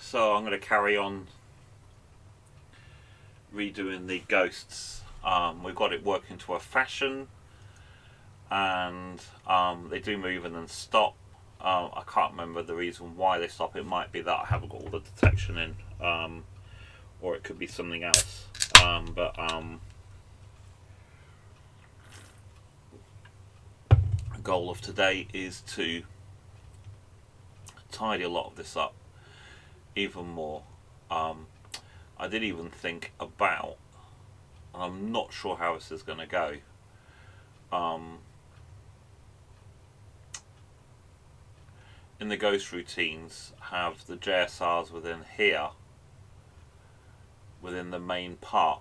So I'm going to carry on redoing the ghosts. We've got it working to a fashion, and they do move and then stop. I can't remember the reason why they stop. It might be that I haven't got all the detection in, or it could be something else. But the goal of today is to tidy a lot of this up even more. I did even think about, and I'm not sure how this is going to go, in the ghost routines, have the JSRs within here, within the main part,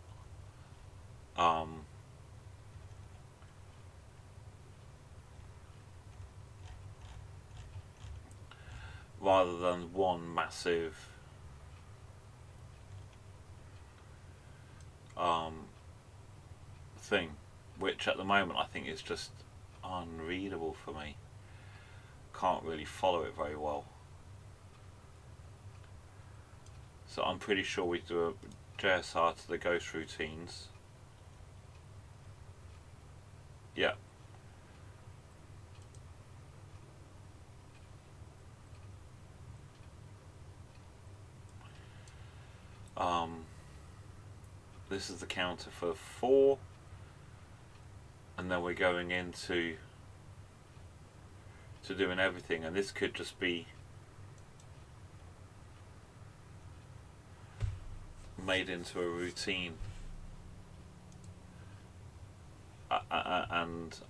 rather than one massive thing, which at the moment I think is just unreadable for me. Can't really follow it very well. So I'm pretty sure we do a JSR to the ghost routines. Yeah. This is the counter for 4, and then we're going into doing everything, and this could just be made into a routine, and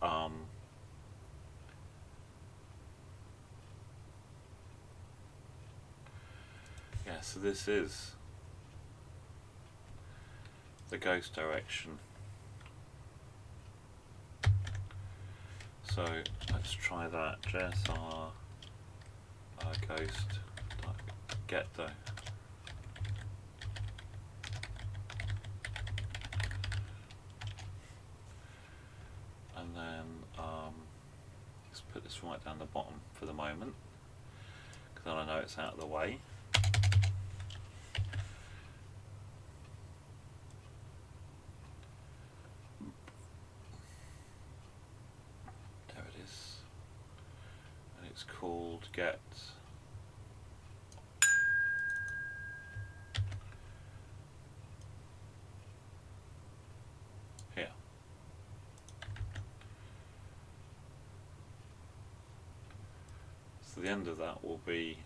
yeah, so this is the ghost direction. So let's try that. JSR ghost get though. And then let's put this right down the bottom for the moment, because then I know it's out of the way. There it is. And it's called get. Here. So the end of that will be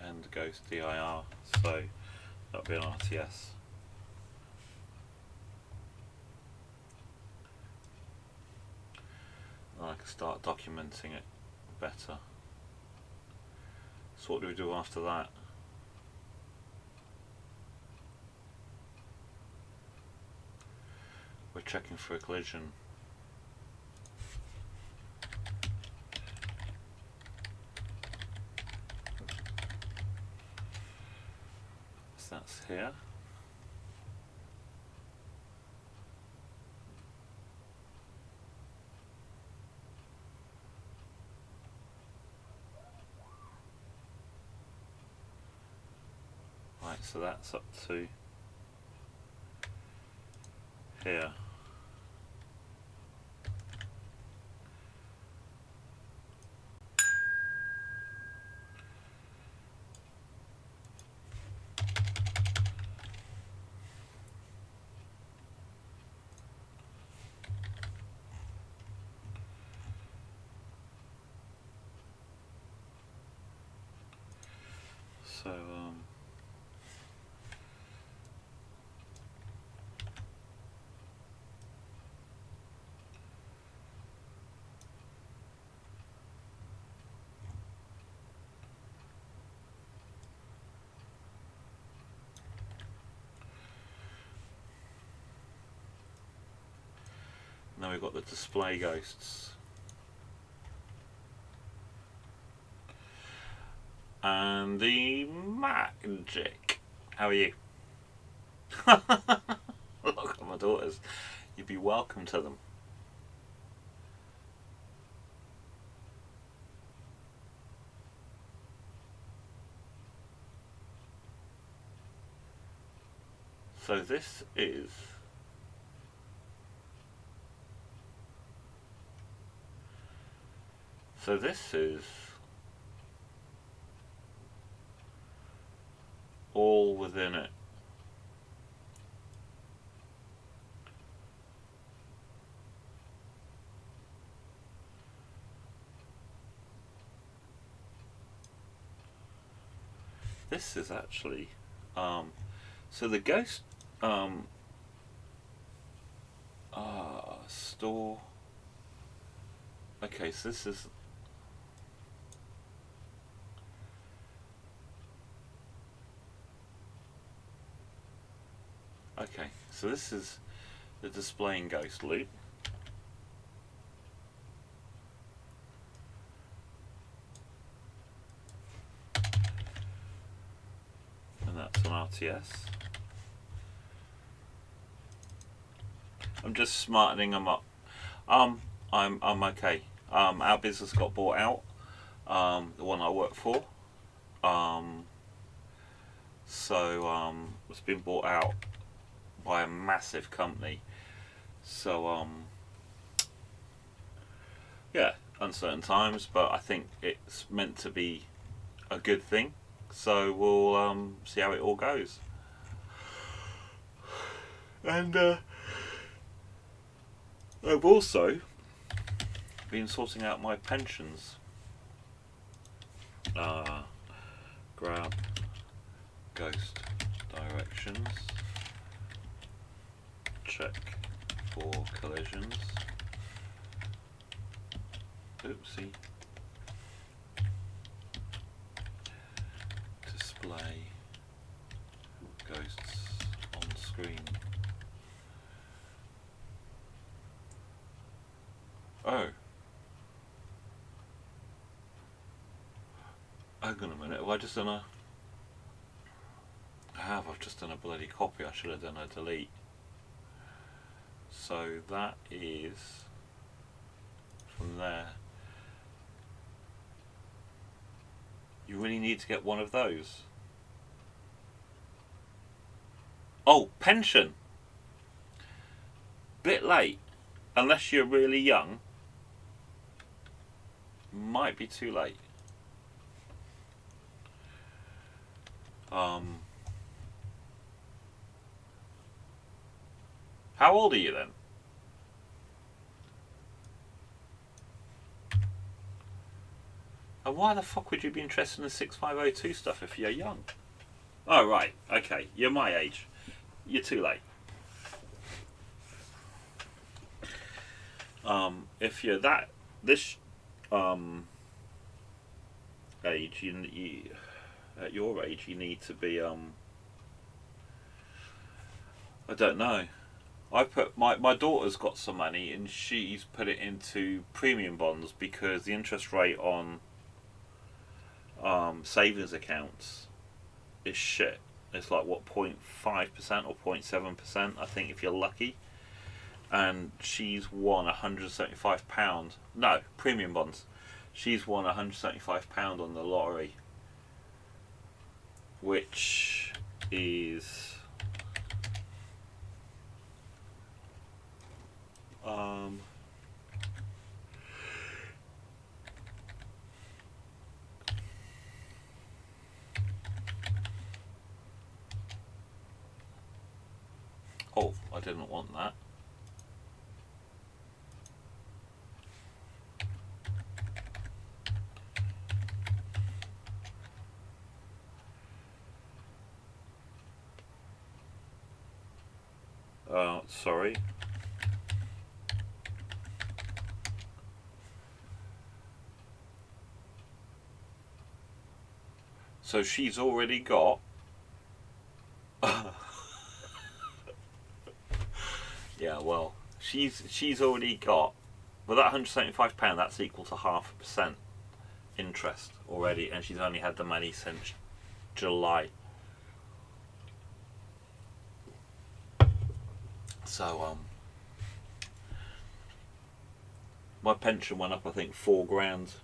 end ghost DIR, so that'll be an RTS. And I can start documenting it better. So what do we do after that? We're checking for a collision. So that's here. Right, so that's up to here. So now we've got the display ghosts. And the magic. How are you? Look at my daughters. You'd be welcome to them. So this is all within it. This is actually so the Ghost store. Okay, so this is okay. So this is the displaying Ghost loop. And that's an RTS. I'm just smartening them up. I'm okay. Our business got bought out. The one I work for. It's been bought out by a massive company. So yeah, uncertain times, but I think it's meant to be a good thing. So we'll see how it all goes. And I've also been sorting out my pensions. Grab Ghost directions. Check for collisions. Oopsie. Display ghosts on screen. Oh. Hang on a minute, have I just done a... I've just done a bloody copy, I should have done a delete. So that is from there. You really need to get one of those. Oh, pension. Bit late. Unless you're really young. Might be too late. How old are you then? And why the fuck would you be interested in the 6502 stuff if you're young? Oh, right. Okay. You're my age. You're too late. If you're this age, you at your age, you need to be, I don't know. I put my daughter's got some money and she's put it into premium bonds because the interest rate on savings accounts is shit. It's like what 0.5% or 0.7%, I think, if you're lucky. And she's won £175. No, premium bonds. She's won £175 on the lottery, which is oh, I didn't want that. Sorry. So she's already got yeah, well, she's already got, with that £175, that's equal to 0.5% interest already, and she's only had the money since July. So my pension went up, I think, £4,000,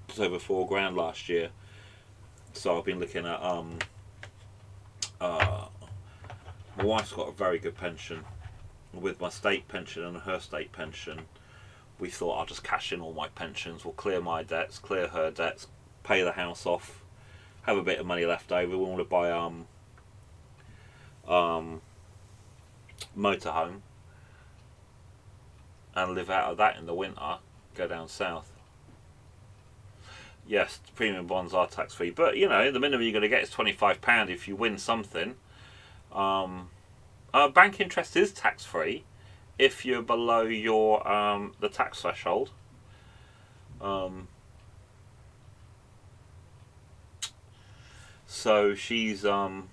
just over £4,000 last year. So I've been looking at My wife's got a very good pension. With my state pension and her state pension, we thought I'll just cash in all my pensions, we'll clear my debts, clear her debts, pay the house off, have a bit of money left over. We want to buy motorhome and live out of that in the winter, go down south. Yes, premium bonds are tax free, but you know, the minimum you're going to get is £25 if you win something. Bank interest is tax free if you're below your the tax threshold. So she's but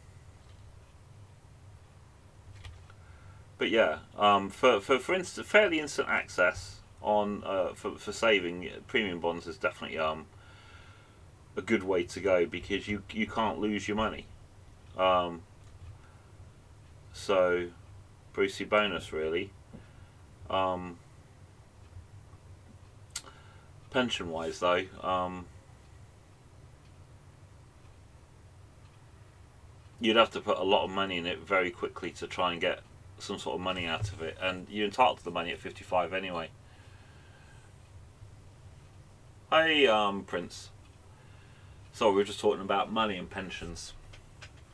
yeah, for instance, fairly instant access on for saving, premium bonds is definitely a good way to go, because you can't lose your money. So Brucey bonus really. Pension wise though, you'd have to put a lot of money in it very quickly to try and get some sort of money out of it, and you're entitled to the money at 55 anyway. Hey, Prince. So we were just talking about money and pensions,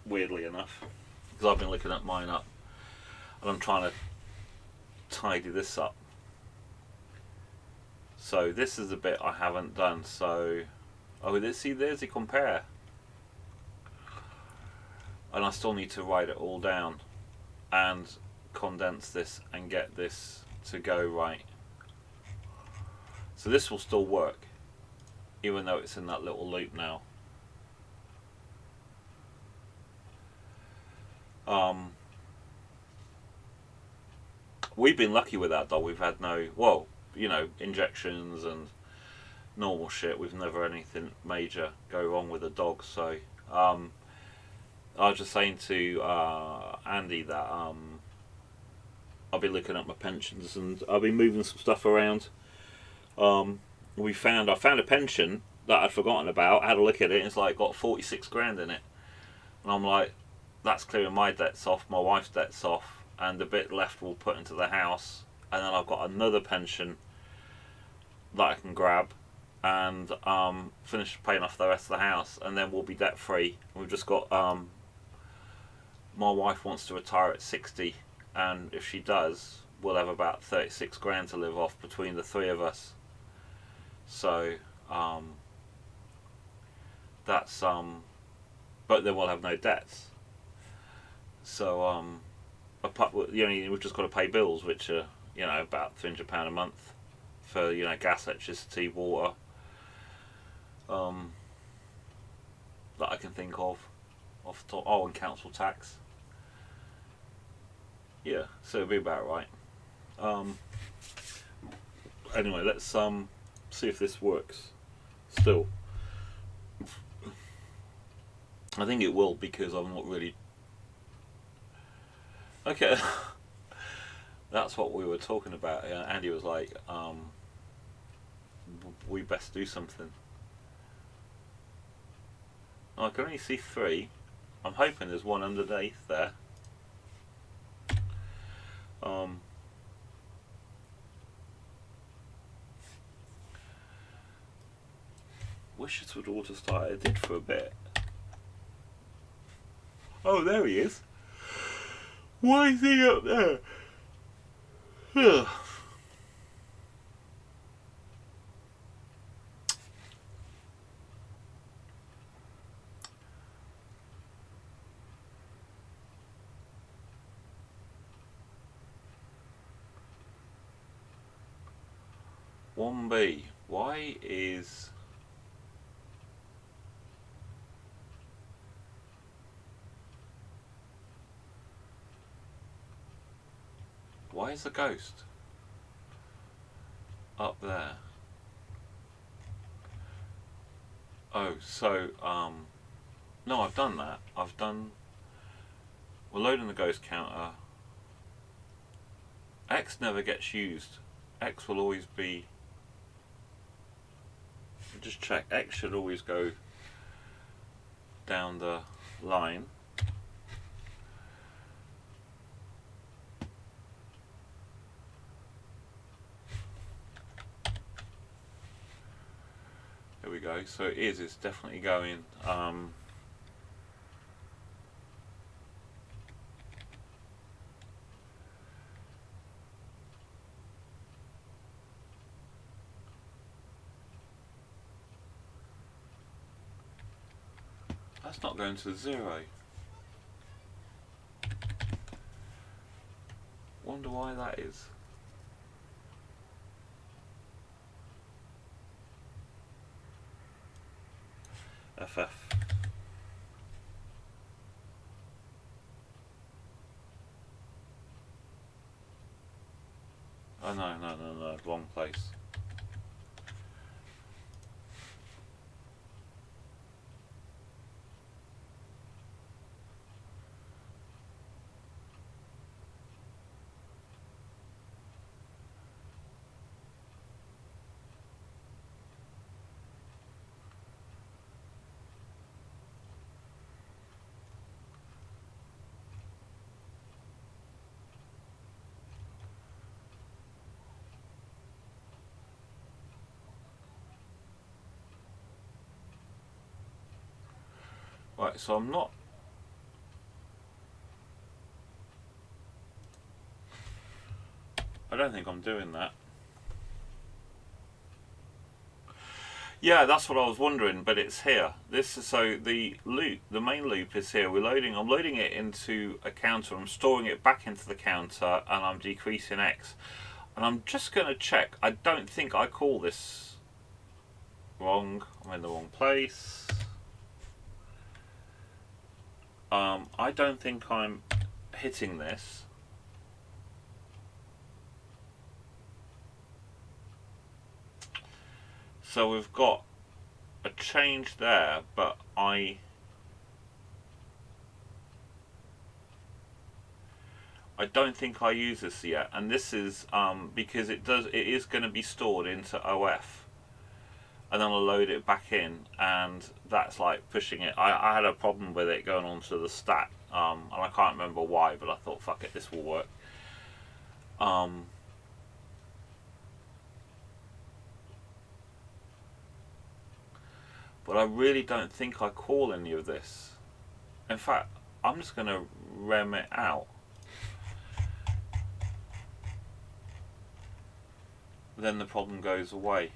weirdly enough, because I've been looking at mine up, and I'm trying to tidy this up. So this is the bit I haven't done. So, there's the compare, and I still need to write it all down and condense this and get this to go right. So this will still work, even though it's in that little loop now. We've been lucky with that dog. We've had no, well, you know, injections and normal shit. We've never had anything major go wrong with the dog. So I was just saying to Andy that I'll be looking at my pensions, and I'll be moving some stuff around. I found a pension that I'd forgotten about. I had a look at it, and it's like got 46 grand in it, and I'm like, that's clearing my debts off, my wife's debts off, and the bit left we'll put into the house, and then I've got another pension that I can grab and finish paying off the rest of the house, and then we'll be debt free. We've just got my wife wants to retire at 60, and if she does, we'll have about 36 grand to live off between the three of us. So that's but then we'll have no debts. So we've just got to pay bills, which are, you know, about £300 a month for, you know, gas, electricity, water, that I can think of off the top. Oh, and council tax. Yeah, so it'll be about right. Anyway, let's see if this works still. I think it will, because I'm not really. Okay. That's what we were talking about. Andy was like, we best do something. I can only see 3. I'm hoping there's one underneath there. Wish it would auto start. It did for a bit. Oh, there he is. Why is he up there? Ugh. One B. Why is the ghost up there? Oh, so no, I've done that. We're loading the ghost counter. X never gets used. X will always be. Just check. X should always go down the line. go. So it is. It's definitely going. That's not going to 0. Wonder why that is. FF. Oh no, wrong place. Right, so I'm not. I don't think I'm doing that. Yeah, that's what I was wondering, but it's here. This is so the loop, the main loop is here. I'm loading it into a counter. I'm storing it back into the counter, and I'm decreasing X. And I'm just going to check. I don't think I call this wrong. I'm in the wrong place. I don't think I'm hitting this. So we've got a change there, but I don't think I use this yet, and this is because it is going to be stored into OF, and then I'll load it back in, and that's like pushing it. I had a problem with it going onto the stack, and I can't remember why, but I thought, fuck it, this will work. But I really don't think I call any of this. In fact, I'm just going to rem it out. Then the problem goes away.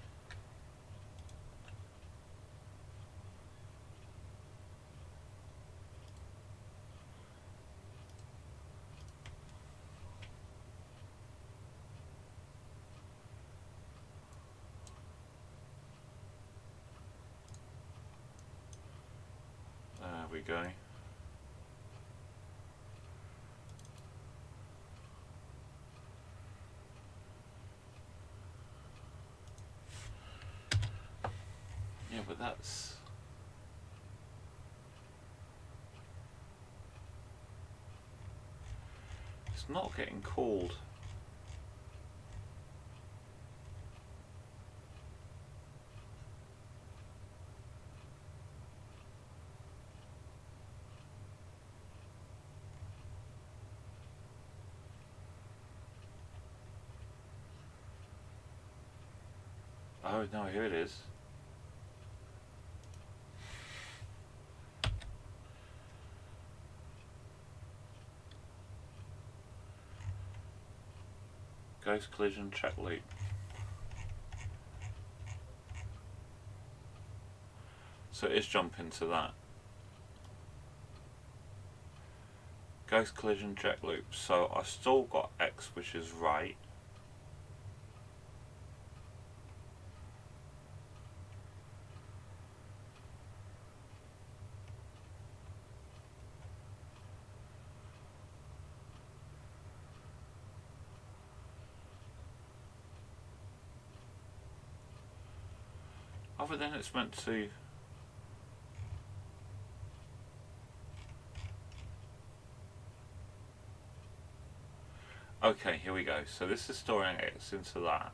There we go. Yeah, but that's... It's not getting called. Oh no, here it is. Ghost collision check loop. So it's jumping to that. Ghost collision check loop. So I've still got X, which is right. Other than it's meant to... Okay, here we go. So this is storing X into that.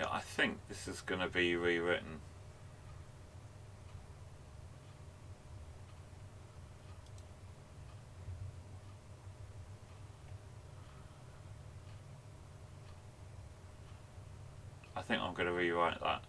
Yeah, I think this is going to be rewritten. I think I'm going to rewrite that.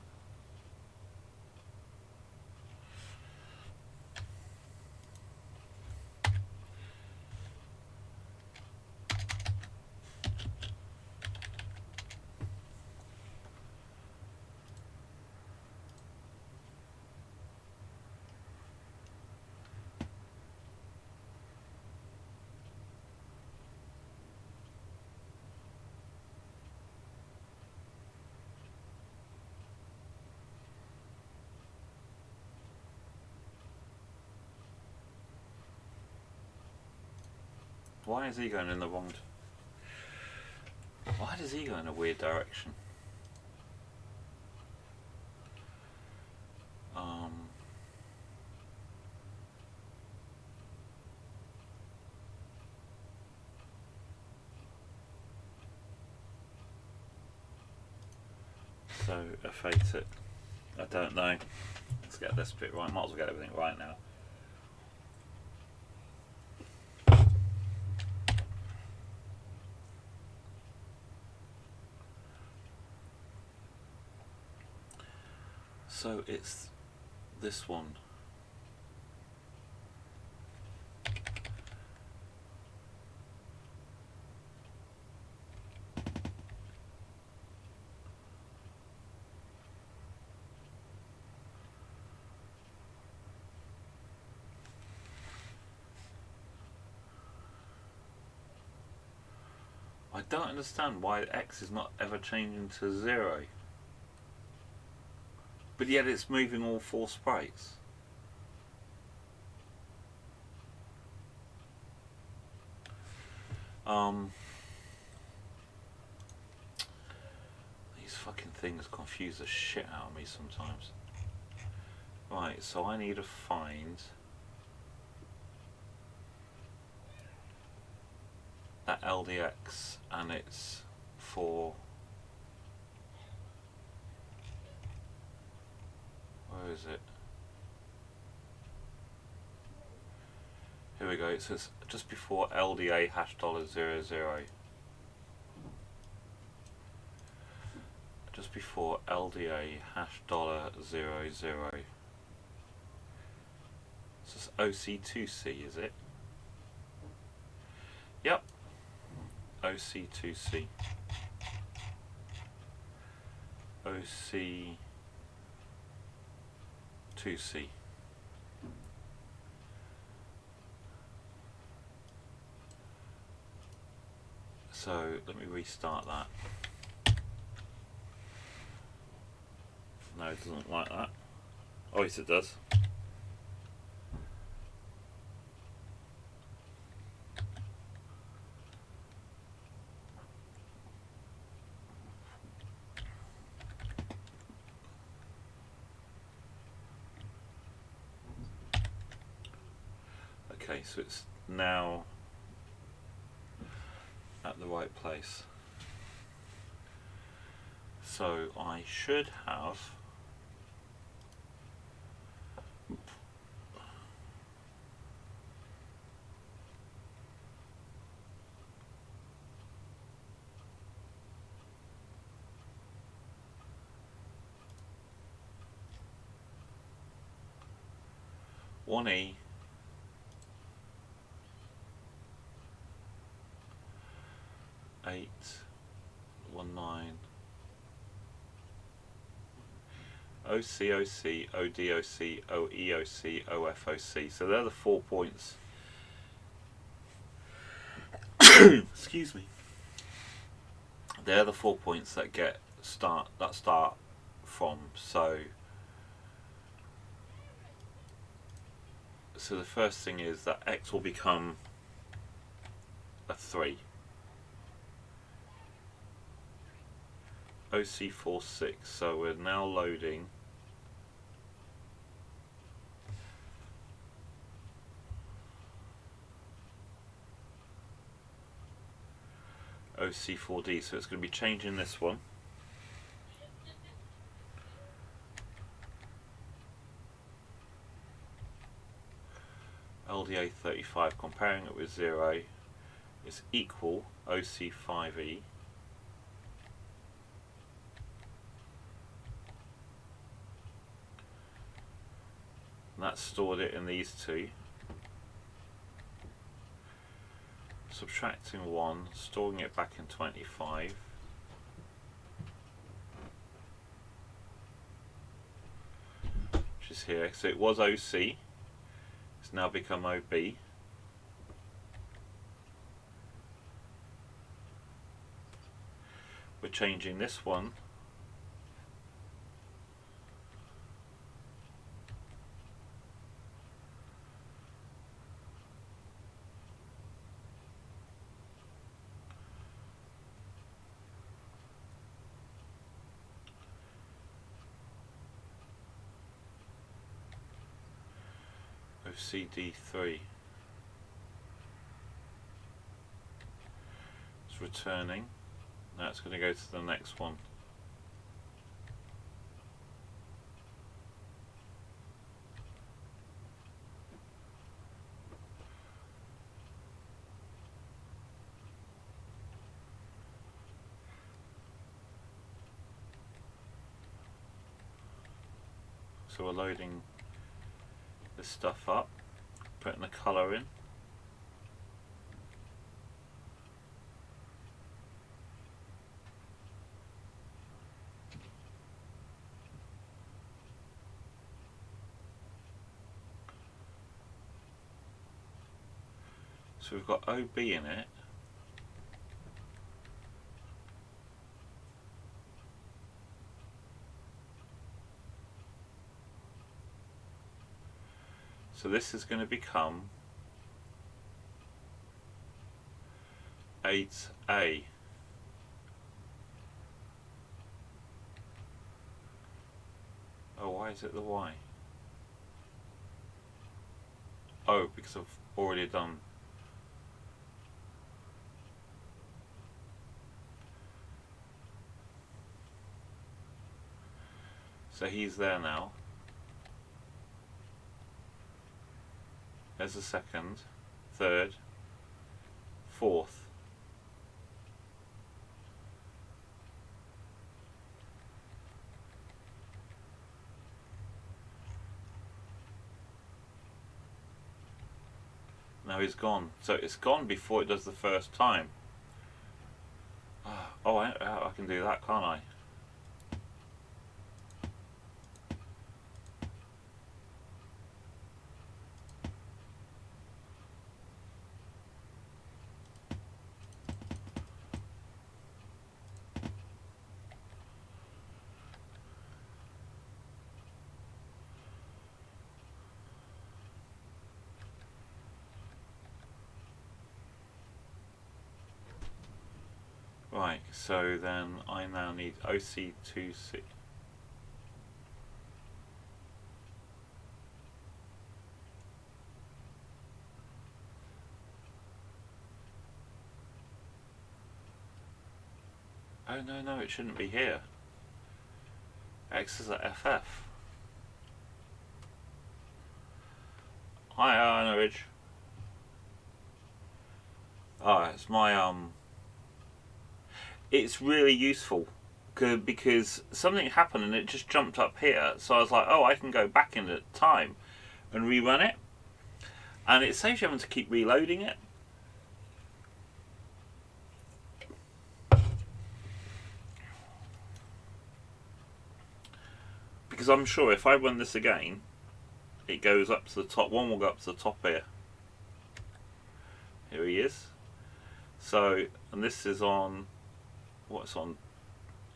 Why is he going in the wrong... Why does he go in a weird direction? So, F8 it. I don't know. Let's get this bit right. Might as well get everything right now. So it's this one. I don't understand why X is not ever changing to 0. But yet it's moving all 4 sprites. These fucking things confuse the shit out of me sometimes. Right, so I need to find that LDX, and it's for... Where is it? Here we go, it says just before LDA $00. Just before LDA $00. This is OC2C, is it? Yep. OC2C. OC2C. So let me restart that. No, it doesn't like that. Oh yes, it does. Okay, so it's now at the right place. So I should have one E, eight, 19, OCOC, ODOC, OEOC, OFOC. So they're the 4 points. Excuse me. They're the 4 points that start from. So the first thing is that X will become a 3. OC46. So we're now loading OC4D. So it's going to be changing this one. LDA35, comparing it with 0 is equal OC5E. And that stored it in these two. Subtracting 1, storing it back in 25. Which is here. So it was OC. It's now become OB. We're changing this one of CD3. It's returning. Now it's going to go to the next one. So we're loading this stuff up, putting the colour in. So we've got OB in it. So this is going to become 8A. Oh, why is it the Y? Oh, because I've already done. So he's there now. There's the second, third, fourth. Now he's gone. So it's gone before it does the first time. Oh, I can do that, can't I? Right, so then I now need OC2C. Oh no, it shouldn't be here. X is at FF. Hi, Ridge. Oh, it's my it's really useful because something happened and it just jumped up here. So I was like, oh, I can go back in the time and rerun it, and it saves you having to keep reloading it. Because I'm sure if I run this again, it goes up to the top. One will go up to the top here. Here he is. So, and this is on. What's on?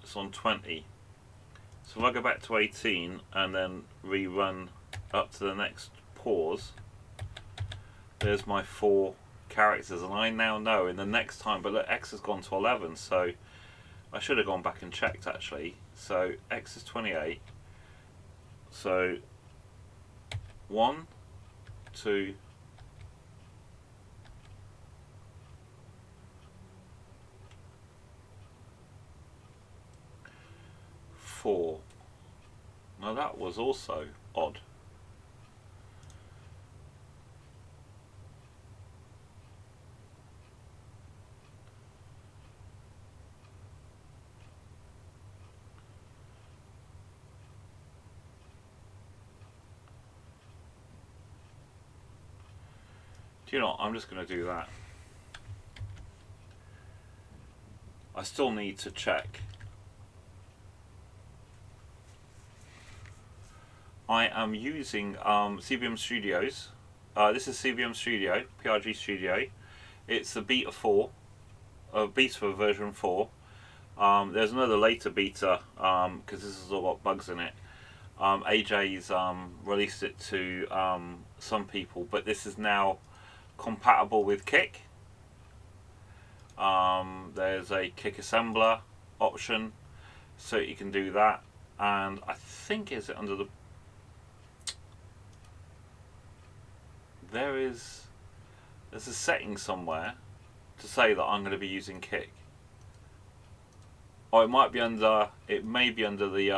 It's on 20. So if I go back to 18 and then rerun up to the next pause, there's my 4 characters, and I now know in the next time. But look, X has gone to 11, so I should have gone back and checked actually. So X is 28. So 1, 2, 4. Now that was also odd. you know what, I'm just going to do that. I still need to check. I am using CBM Studios. This is CBM Studio, PRG Studio. It's the beta 4, beta version 4. There's another later beta because this has all got bugs in it. AJ's released it to some people, but this is now compatible with Kick. There's a Kick assembler option, so you can do that. And I think is it under the there's a setting somewhere to say that I'm going to be using Kick. Or it might be under. It may be under the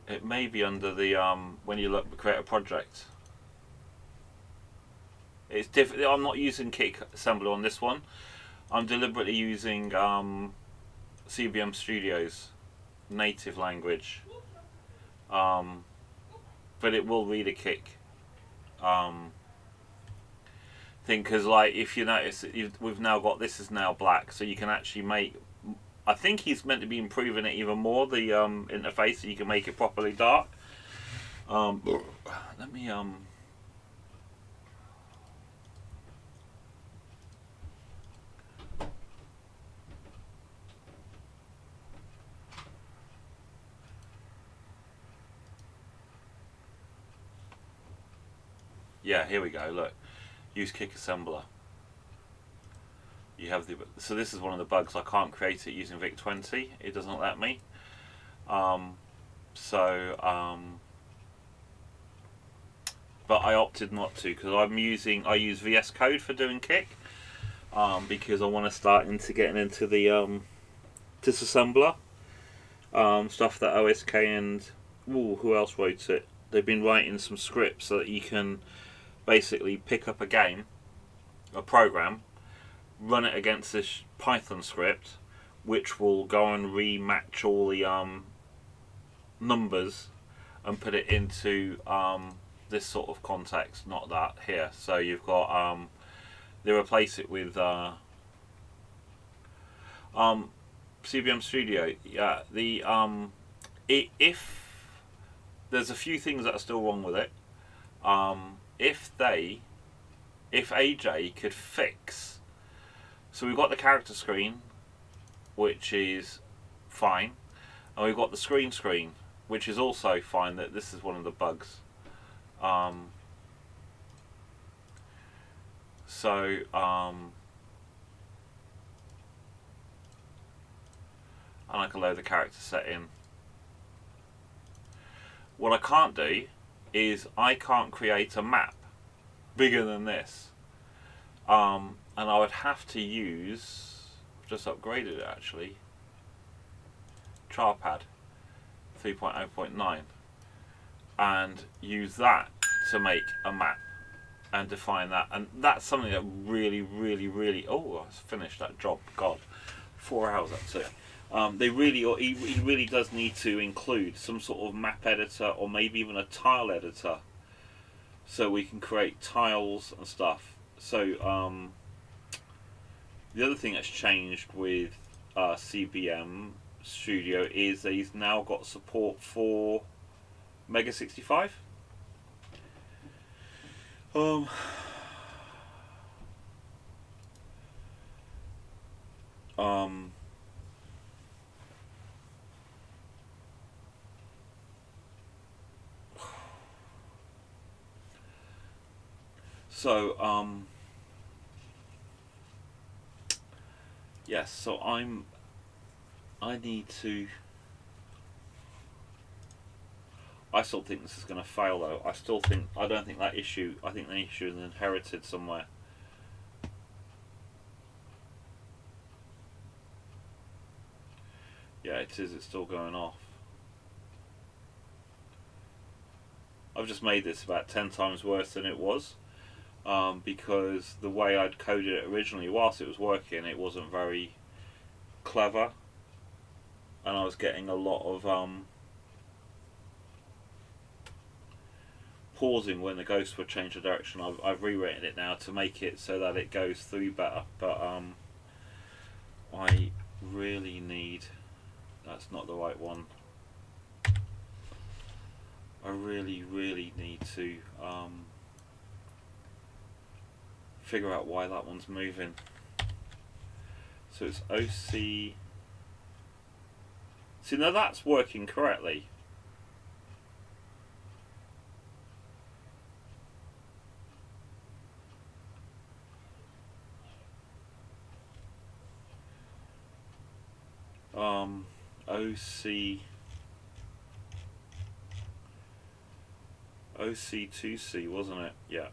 It may be under the when you look create a project. It's different. I'm not using Kick assembler on this one. I'm deliberately using CBM Studios native language, but it will read a Kick thing, because like if you notice, we've now got this is now black, so you can actually make. I think he's meant to be improving it even more, the interface, so you can make it properly dark. Let me yeah, here we go. Look, use Kick assembler. You have the so this is one of the bugs. I can't create it using VIC-20. It doesn't let me. But I opted not to because I use VS Code for doing Kick. Because I want to start getting into the disassembler stuff that OSK and who else wrote it? They've been writing some scripts so that you can basically pick up a game, a program, run it against this Python script, which will go and rematch all the numbers and put it into this sort of context, not that here. So you've got they replace it with CBM Studio. Yeah, the if there's a few things that are still wrong with it. If AJ could fix. So we've got the character screen, which is fine, and we've got the screen, which is also fine. That this is one of the bugs. And I can load the character set in. What I can't do is I can't create a map bigger than this. And I would have to use, I've just upgraded it actually, Charpad 3.0.9, and use that to make a map and define that. And that's something that really, oh, I finished that job, God, 4 hours up to. He really does need to include some sort of map editor or maybe even a tile editor so we can create tiles and stuff. So the other thing that's changed with CBM Studio is that he's now got support for Mega 65. Yes, so I need to. I still think this is going to fail though. I don't think that issue. I think the issue is inherited somewhere. Yeah, it is. It's still going off. I've just made this about 10 times worse than it was. Because the way I'd coded it originally, whilst it was working, it wasn't very clever, and I was getting a lot of pausing when the ghost would change the direction. I've rewritten it now to make it so that it goes through better, but I really need, that's not the right one. I really need to figure out why that one's moving. So it's OC. See, now that's working correctly. OC. OC2C, wasn't it? Yeah.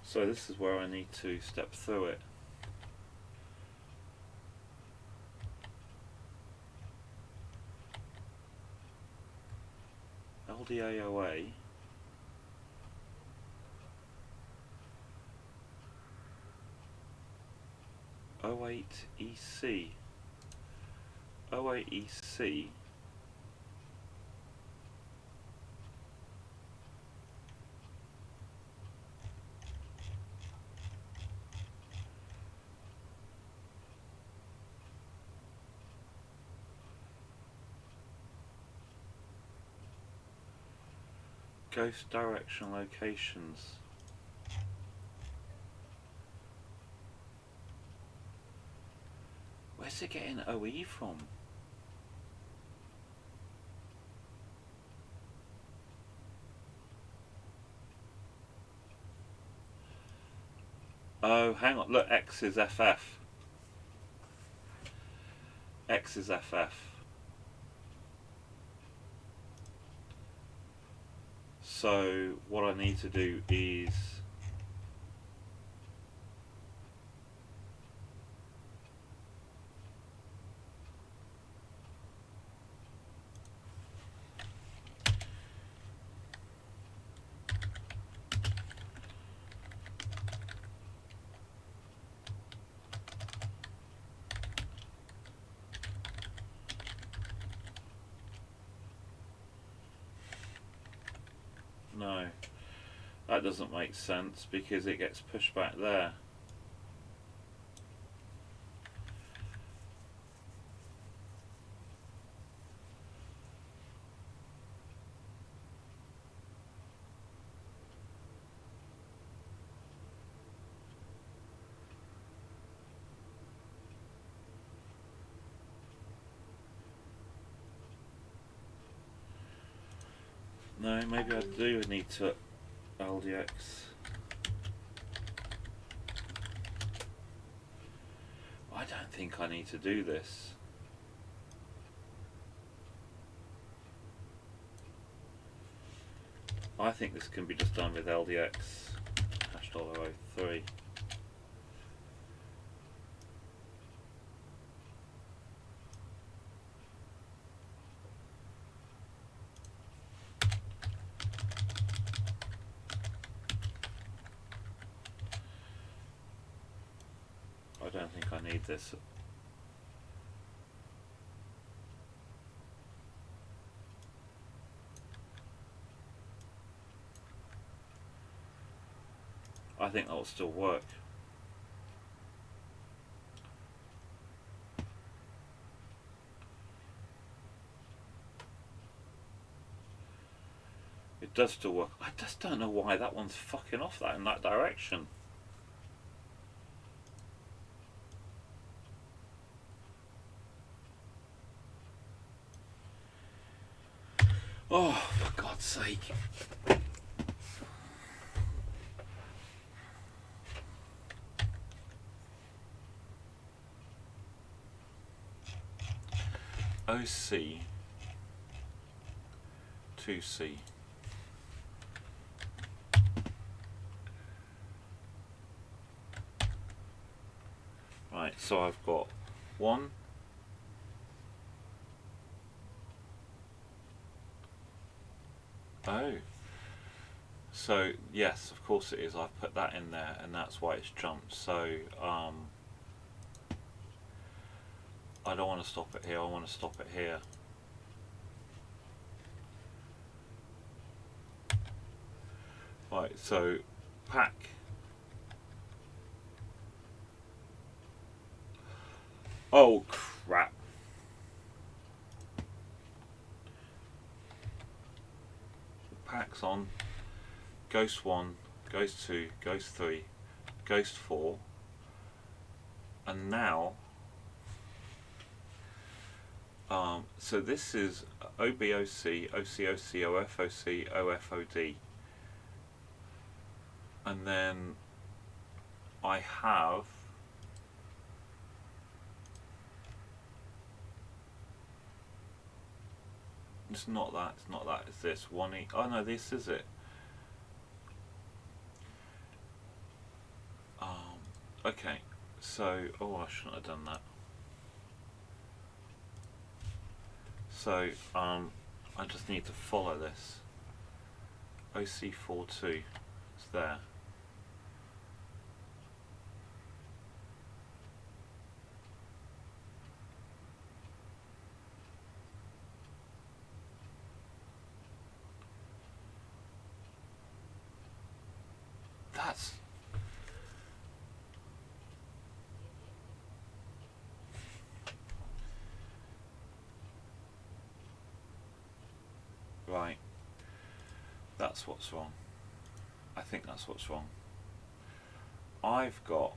So this is where I need to step through it. LDAOA. O8EC. O8EC. Ghost direction locations. Where's it getting OE from? Oh, hang on. Look, X is FF. X is FF. So what I need to do is no, that doesn't make sense because it gets pushed back there. No, maybe I do need to LDX. I don't think I need to do this. I think this can be just done with LDX $03. I don't think I need this. I think that will still work. It does still work. I just don't know why that one's fucking off that in that direction. Oh, for God's sake. OC 2C. so I've got 1, oh, so yes, of course it is. I've put that in there, and that's why it's jumped. So I don't want to stop it here. I want to stop it here. Right, so pack. Oh crap. Pack's on. Ghost 1, Ghost 2, Ghost 3, Ghost 4. And now so this is OBOC, OCOC, OFOC, OFOD. And then I have it's not that, it's this 1E. Oh no, this is it. Okay, so I shouldn't have done that. So I just need to follow this. OC42, it's there. That's right. That's what's wrong. I think that's what's wrong. I've got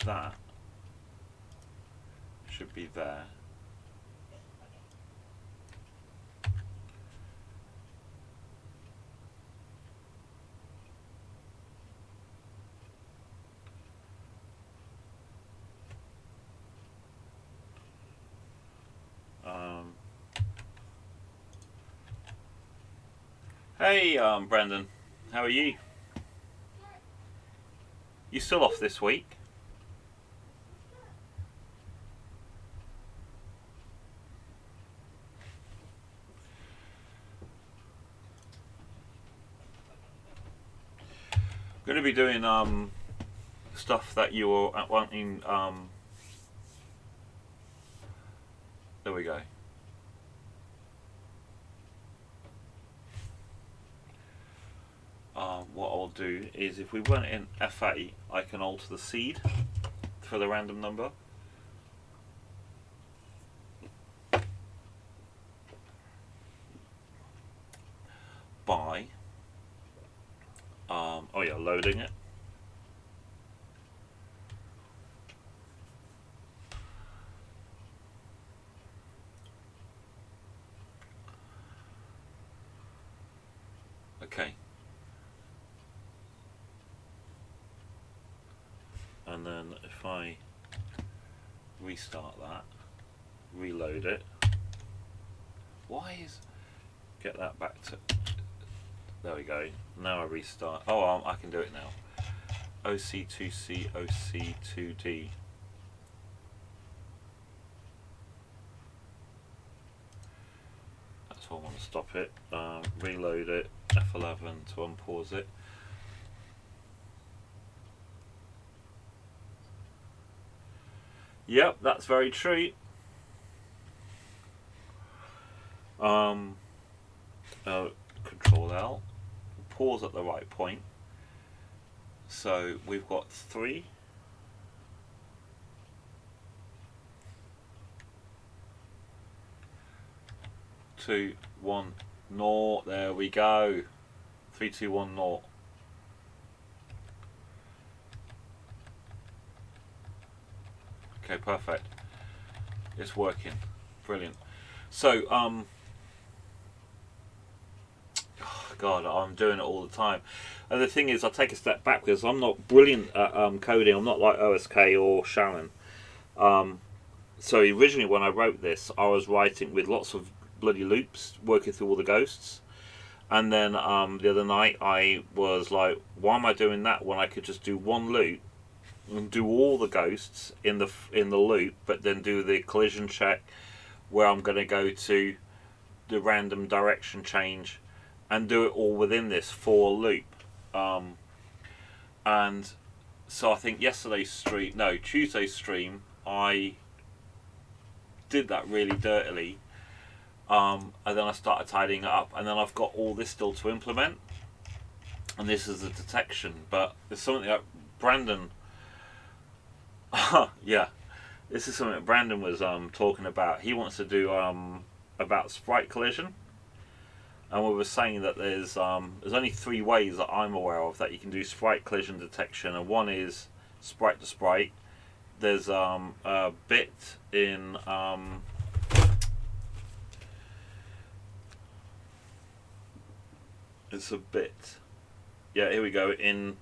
that should be there. Hey, Brendan, how are you? You still off this week? I'm going to be doing stuff that you were wanting. There we go. What I'll do is, if we run it in FA, I can alter the seed for the random number. By loading it. Okay. And then if I restart that, reload it, get that back to, there we go. Now I restart. Oh, I can do it now. OC2C, OC2D. That's why I want to stop it. Reload it, F11 to unpause it. Yep, that's very true. Control L, pause at the right point. So we've got 3. 2, 1, 0. There we go. 3, 2, 1, 0. Okay, perfect. It's working. Brilliant. So, God, I'm doing it all the time. And the thing is, I take a step back because I'm not brilliant at coding. I'm not like OSK or Sharon. So originally when I wrote this, I was writing with lots of bloody loops, working through all the ghosts. And then the other night I was like, why am I doing that when I could just do one loop and do all the ghosts in the loop, but then do the collision check where I'm going to go to the random direction change and do it all within this for loop. And so I think Tuesday's stream, I did that really dirtily. And then I started tidying it up, and then I've got all this still to implement. And this is the detection, but there's something that Brandon. Yeah, this is something that Brandon was talking about. He wants to do about sprite collision, and we were saying that there's only 3 ways that I'm aware of that you can do sprite collision detection, and one is sprite to sprite. There's a bit in it's a bit. Yeah, here we go. In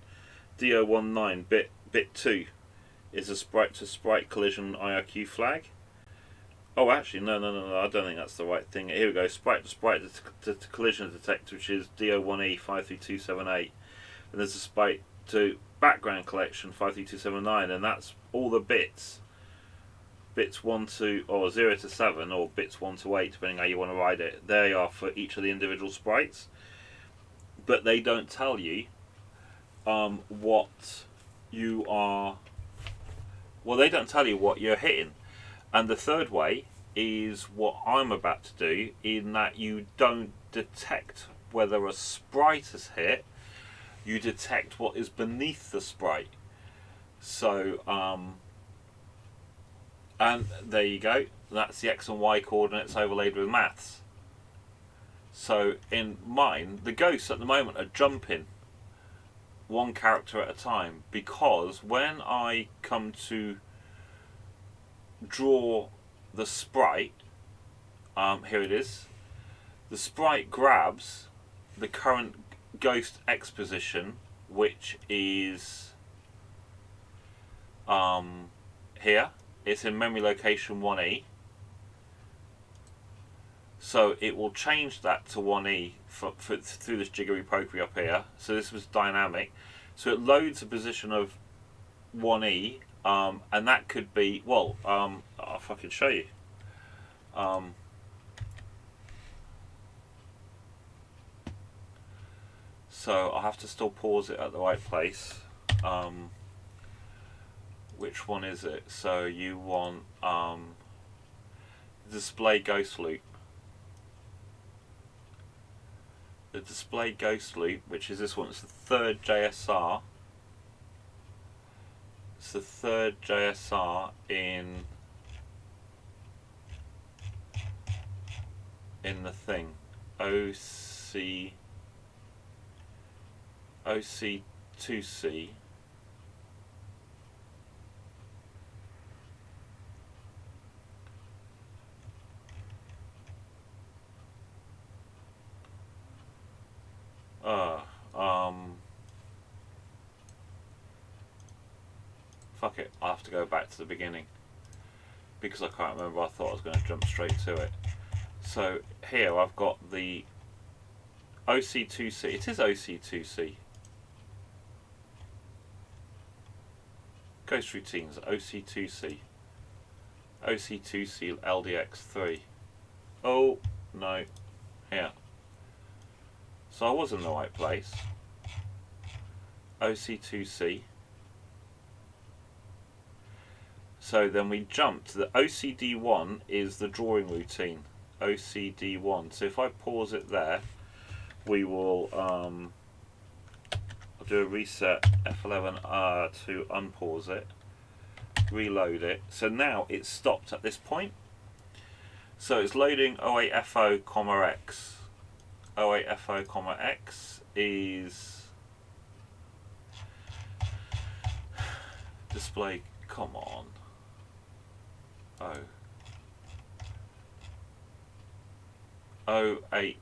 D019 bit 2 is a sprite to sprite collision IRQ flag. Oh, actually, no, I don't think that's the right thing. Here we go. Sprite to sprite to collision detect, which is D01E 53278, and there's a sprite to background collection 53279, and that's all the bits 1 to or 0 to 7, or bits 1 to 8, depending how you want to write it. They are for each of the individual sprites, but they don't tell you what you are. Well, they don't tell you what you're hitting. And the third way is what I'm about to do, in that you don't detect whether a sprite is hit, you detect what is beneath the sprite. So, and there you go. That's the X and Y coordinates overlaid with maths. So in mine, the ghosts at the moment are jumping one character at a time, because when I come to draw the sprite, here it is, the sprite grabs the current ghost X position, which is here. It's in memory location 1E, so it will change that to 1E through this jiggery pokery up here. So this was dynamic, so it loads a position of 1E, and that could be, well, if I can show you, so I'll have to still pause it at the right place. Which one is it? So you want display ghost loop. The display ghost loop, which is this one, it's the third JSR. It's the third JSR in the thing. OC2C. Fuck it, I'll have to go back to the beginning because I can't remember. I thought I was going to jump straight to it. So here I've got the OC2C. It is OC2C. Ghost routines, OC2C. OC2C LDX3. Oh, no. Here. So I was in the right place. OC2C. So then we jumped. The OCD1 is the drawing routine. OCD1. So if I pause it there, we will I'll do a reset F11 to unpause it, reload it. So now it's stopped at this point. So it's loading 08FO, X. 08FO, X is display. Come on. Oh. 08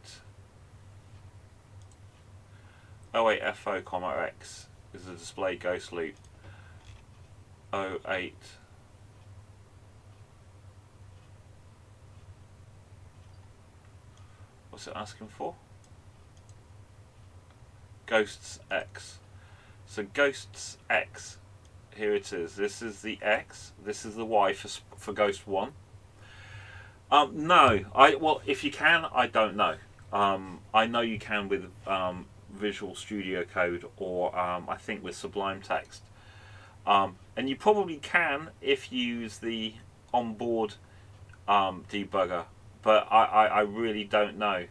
FO, X is the display ghost loop. 08 what's it asking for? Ghosts X. So Ghosts X, here it is. This is the X. This is the Y for Ghost 1. No, well, if you can, I don't know. I know you can with Visual Studio Code, or I think with Sublime Text. And you probably can if you use the onboard debugger, but I really don't know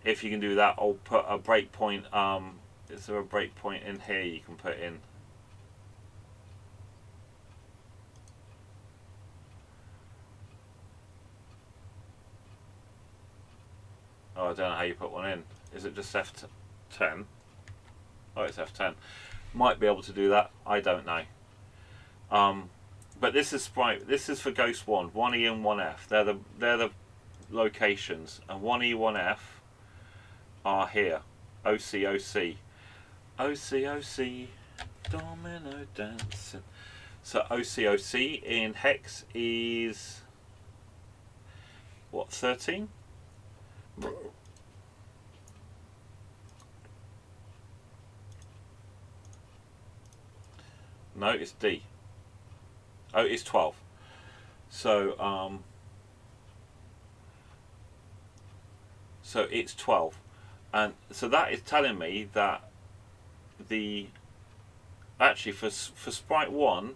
if you can do that. I'll put a breakpoint. Is there a breakpoint in here you can put in? Oh, I don't know how you put one in. Is it just F10? Oh, it's F10. Might be able to do that. I don't know. But this is sprite. This is for Ghost 1, 1E and 1F. They're the locations, and 1E, 1F are here. OC, OC, OC, OC, domino dancing. So OC, OC in hex is what, 13? No, it's D. Oh, it's 12. So so it's 12, and so that is telling me that the actually for sprite 1,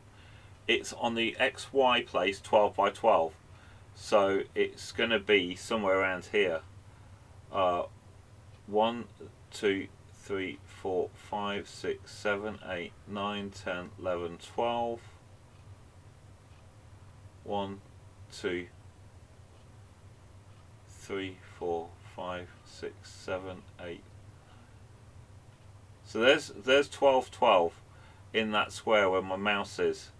it's on the XY place 12 by 12. So it's going to be somewhere around here. 1, 2, 3, 4, 5, 6, 7, 8, 9, 10, 11, 12. 1, 2, 3, 4, 5, 6, 7, 8. So there's 12, 12 in that square where my mouse is.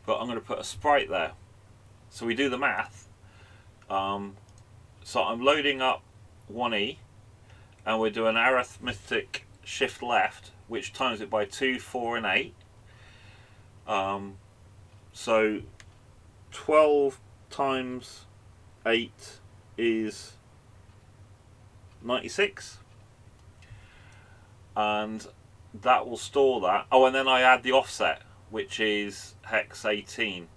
But I'm going to put a sprite there. So we do the math. So I'm loading up 1E, and we're doing arithmetic shift left, which times it by 2, 4, and 8. So 12 times 8 is 96, and that will store that. Oh, and then I add the offset, which is hex 18,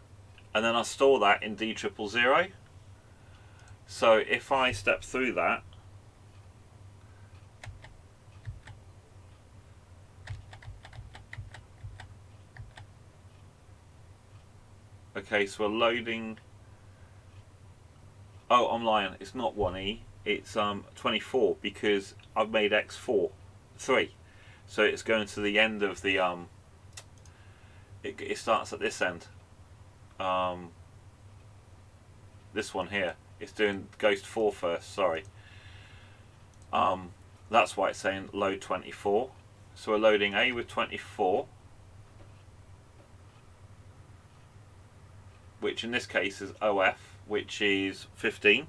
and then I store that in D000. So if I step through that, okay, so we're loading. Oh, I'm lying. It's not 1E. It's 24, because I've made X4 3. So it's going to the end of the it starts at this end. This one here. It's doing Ghost 4 first. Sorry. That's why it's saying load 24. So we're loading A with 24, which in this case is OF, which is 15.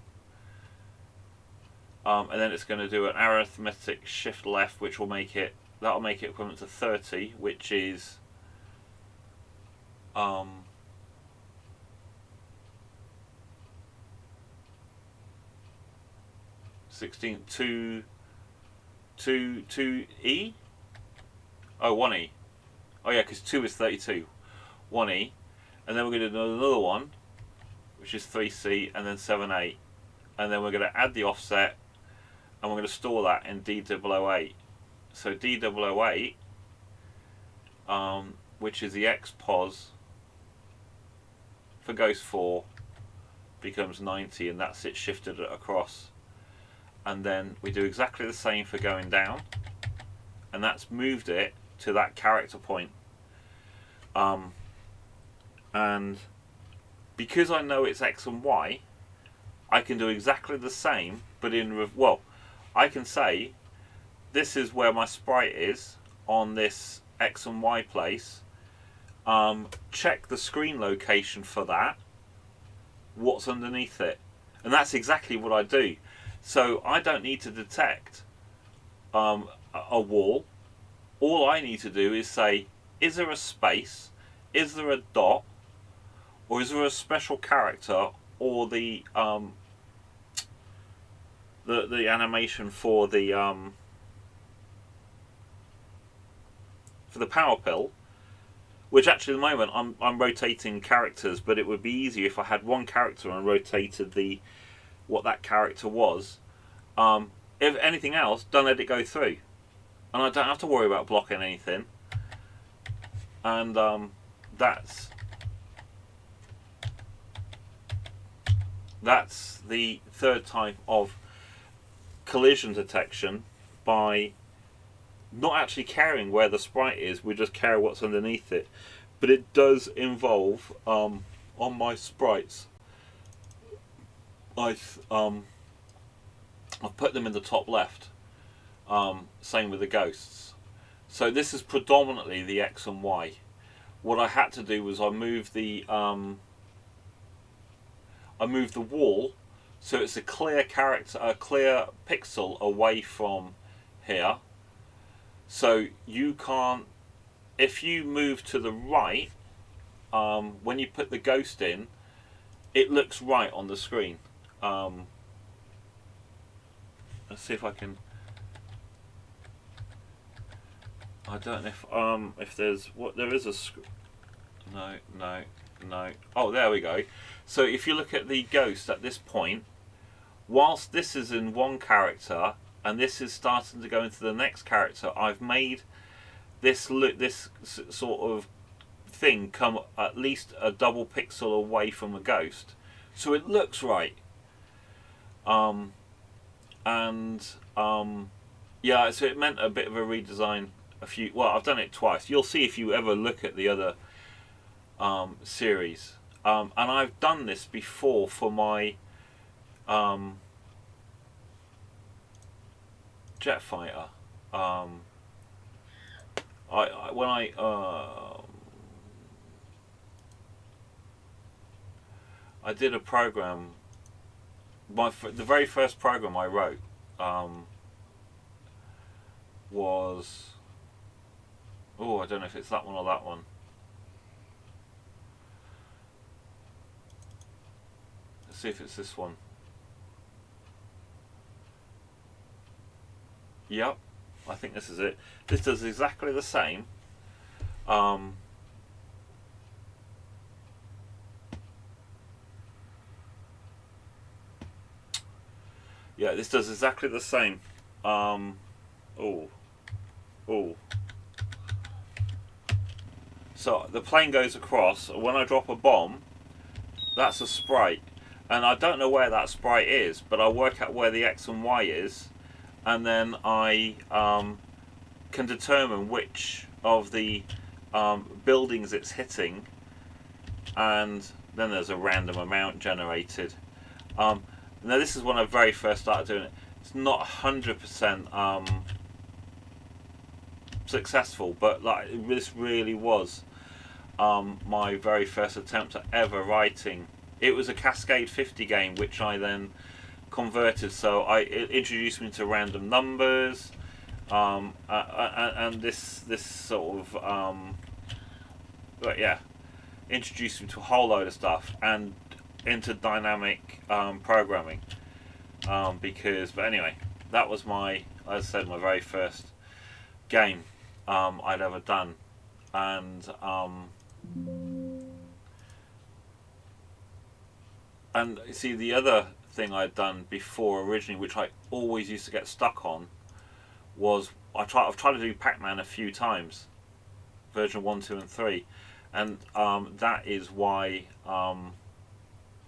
And then it's going to do an arithmetic shift left, which will make it, that'll make it equivalent to 30, which is 16, 2E? Oh, 1E. Oh yeah, because 2 is 32. 1E. And then we're going to do another one, which is 3C, and then 7A. And then we're going to add the offset, and we're going to store that in D008. So D008, which is the XPOS for Ghost 4, becomes 90, and that's it shifted it across. And then we do exactly the same for going down, and that's moved it to that character point. And because I know it's X and Y, I can do exactly the same, but in well, I can say this is where my sprite is on this X and Y place. Check the screen location for that. What's underneath it? And that's exactly what I do. So I don't need to detect a wall. All I need to do is say, is there a space? Is there a dot? Or is there a special character, or the animation for the for the power pill, which actually at the moment I'm rotating characters, but it would be easier if I had one character and rotated the what that character was. If anything else, don't let it go through, and I don't have to worry about blocking anything. And that's the third type of collision detection, by not actually caring where the sprite is, we just care what's underneath it. But it does involve on my sprites, I've put them in the top left. Same with the ghosts. So this is predominantly the X and Y. What I had to do was I moved the wall so it's a clear character, a clear pixel away from here. So you can't, if you move to the right, when you put the ghost in, it looks right on the screen. Let's see if I can. I don't know if there's what there is a. No. Oh, there we go. So if you look at the ghost at this point, whilst this is in one character and this is starting to go into the next character, I've made this sort of thing come at least a double pixel away from the ghost, so it looks right. Yeah, so it meant a bit of a redesign. Well, I've done it twice. You'll see if you ever look at the other series. And I've done this before for my jet fighter. I did a program. The very first program I wrote was, I don't know if it's that one or that one. Let's see if it's this one. Yep, I think this is it. This does exactly the same. Yeah, this does exactly the same. So the plane goes across. When I drop a bomb, that's a sprite, and I don't know where that sprite is, but I work out where the X and Y is, and then I can determine which of the buildings it's hitting, and then there's a random amount generated. Now this is when I very first started doing it. It's not 100% successful, but like this really was my very first attempt at ever writing. It was a Cascade 50 game, which I then converted. So it introduced me to random numbers, and this sort of introduced me to a whole load of stuff, and into dynamic programming. But anyway, that was as I said, my very first game I'd ever done, and see, the other thing I'd done before originally, which I always used to get stuck on, was I've tried to do Pacman a few times, version 1, 2 and 3, and that is why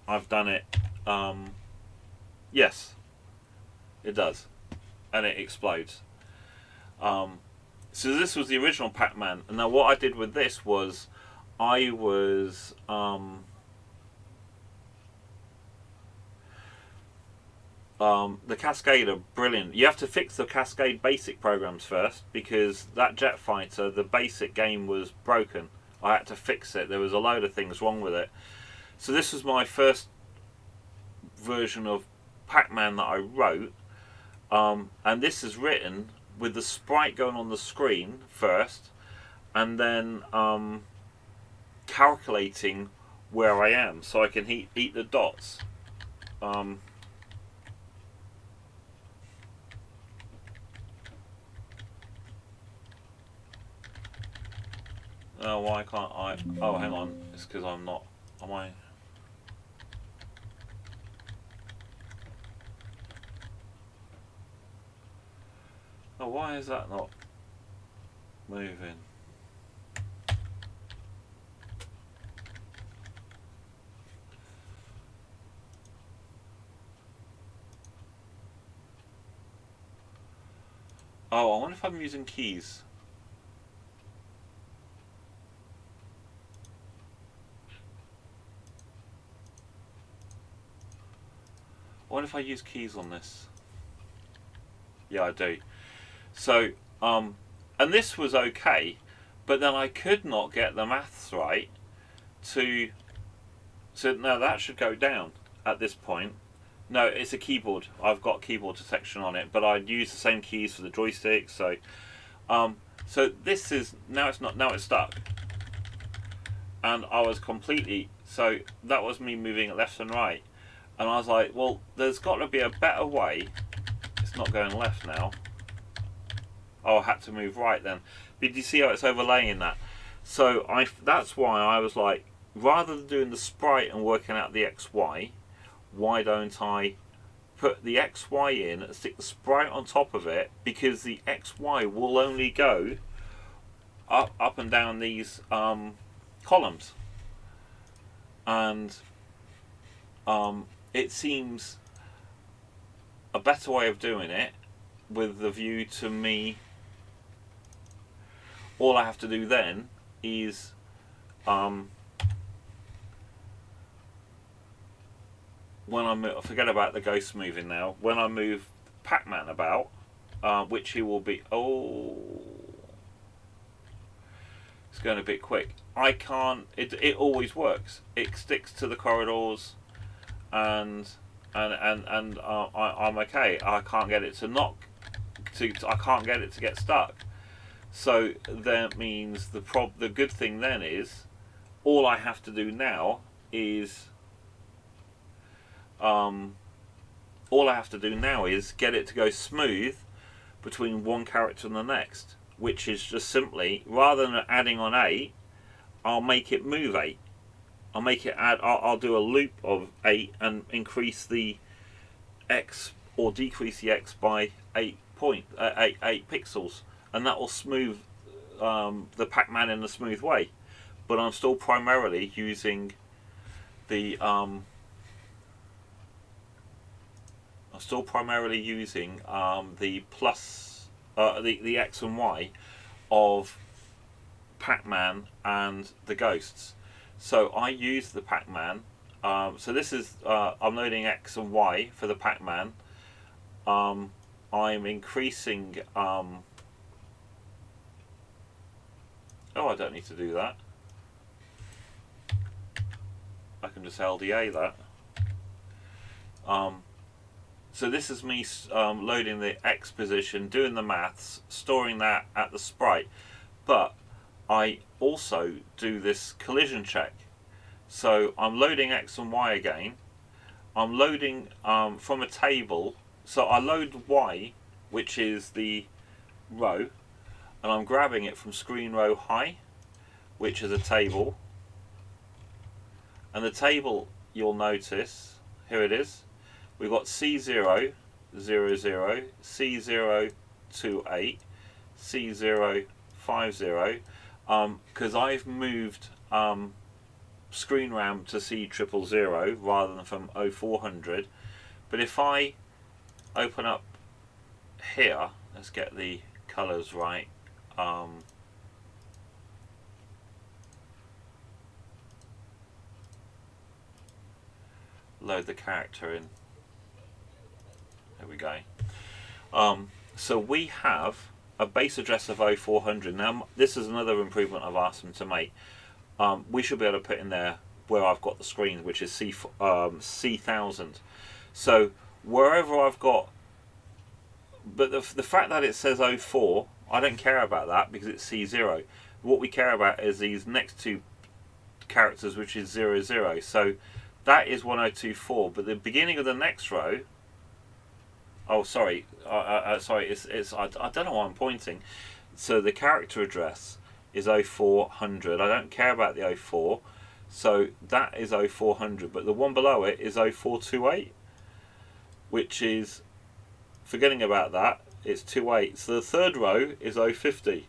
I've done it. Yes, it does, and it explodes. So this was the original Pacman, and now what I did with this was I was the Cascade are brilliant. You have to fix the Cascade basic programs first, because that jet fighter, the basic game, was broken. I had to fix it. There was a load of things wrong with it. So this was my first version of Pacman that I wrote, and this is written with the sprite going on the screen first, and then calculating where I am so I can eat the dots. Oh, why can't I? Oh, hang on. It's because I'm not. Am I? Oh, why is that not moving? Oh, I wonder if I'm using keys. I wonder if I use keys on this. Yeah, I do. So, and this was okay, but then I could not get the maths right to. So now that should go down at this point. No, it's a keyboard. I've got keyboard detection on it, but I'd use the same keys for the joystick. Um, so this is now it's not now it's stuck, and I was completely so that was me moving it left and right, and I was like, well, there's got to be a better way. It's not going left now. Oh, I had to move right then. Did you see how it's overlaying that? So that's why I was like, rather than doing the sprite and working out the XY, why don't I put the XY in and stick the sprite on top of it, because the XY will only go up and down these columns. And it seems a better way of doing it, with the view to me. All I have to do then is when I forget about the ghost moving now. When I move Pacman about, which he will be. Oh, it's going a bit quick. I can't. It always works. It sticks to the corridors, and I'm okay. I can't get it to knock. I can't get it to get stuck. So that means the good thing then is, all I have to do now is get it to go smooth between one character and the next, which is just simply, rather than adding on 8, I'll make it move 8. I'll make it add. I'll do a loop of 8 and increase the X or decrease the X by 8 pixels, and that will smooth the Pac-Man in a smooth way. But I'm still primarily using the plus the X and Y of Pac-Man and the ghosts. So I use the Pac-Man. So this is I'm loading X and Y for the Pac-Man. I'm increasing. Oh, I don't need to do that. I can just LDA that. So this is me loading the X position, doing the maths, storing that at the sprite. But I also do this collision check. So I'm loading X and Y again. I'm loading from a table. So I load Y, which is the row, and I'm grabbing it from screen row high, which is a table. And the table, you'll notice, here it is. We've got C0, 0, 0, C0, 2, 8, C0, 5, 0. Because I've moved screen RAM to C000 rather than from 0400. But if I open up here, let's get the colours right. Load the character in. There we go. So we have a base address of 0400. Now this is another improvement I've asked them to make. We should be able to put in there where I've got the screen, which is C1000. So wherever I've got, but the fact that it says 04, I don't care about that because it's C0. What we care about is these next two characters, which is 00. So that is 1024. But the beginning of the next row. Oh, sorry. Sorry. It's I don't know why I'm pointing. So the character address is 0400. I don't care about the 04, so that is 0400, but the one below it is 0428, which is, forgetting about that, it's 28. So the third row is 050,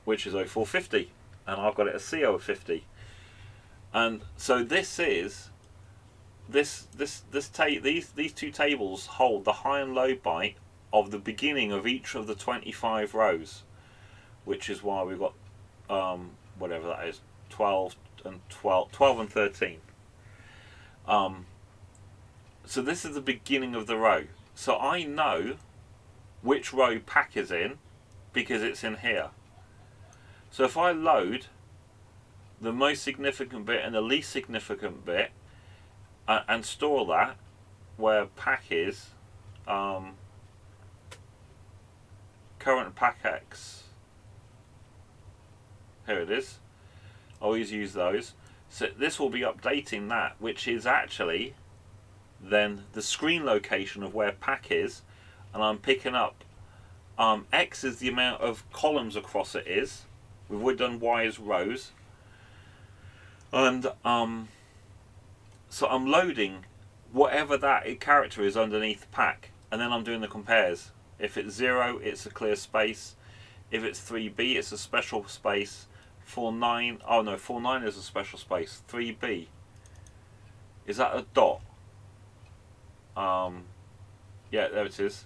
which is 0450, and I've got it as C050. And so this is these two tables hold the high and low byte of the beginning of each of the 25 rows, which is why we've got whatever that is, 12 and 13. So this is the beginning of the row. So I know which row pack is in because it's in here. So if I load the most significant bit and the least significant bit and store that where pack is, current pack X, here it is, always use those. So this will be updating that, which is actually then the screen location of where pack is, and I'm picking up X is the amount of columns across it is. We've already done Y as rows, and so I'm loading whatever that character is underneath pack, and then I'm doing the compares. If it's 0, it's a clear space. If it's 3B, it's a special space. 49, oh no, 49 is a special space. 3B, is that a dot? Yeah, there it is.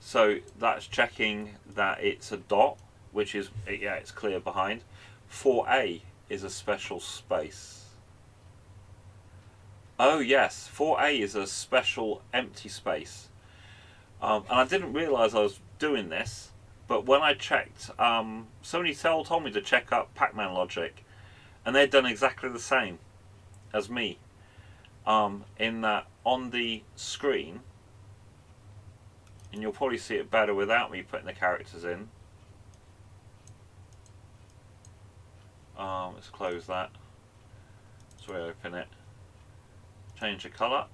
So that's checking that it's a dot, which is, yeah, it's clear behind. 4A is a special space. Oh yes, 4A is a special empty space. And I didn't realise I was doing this, but when I checked, somebody told me to check up Pacman logic, and they'd done exactly the same as me. In that on the screen, and you'll probably see it better without me putting the characters in. Let's close that. Let's reopen it. Change the colour.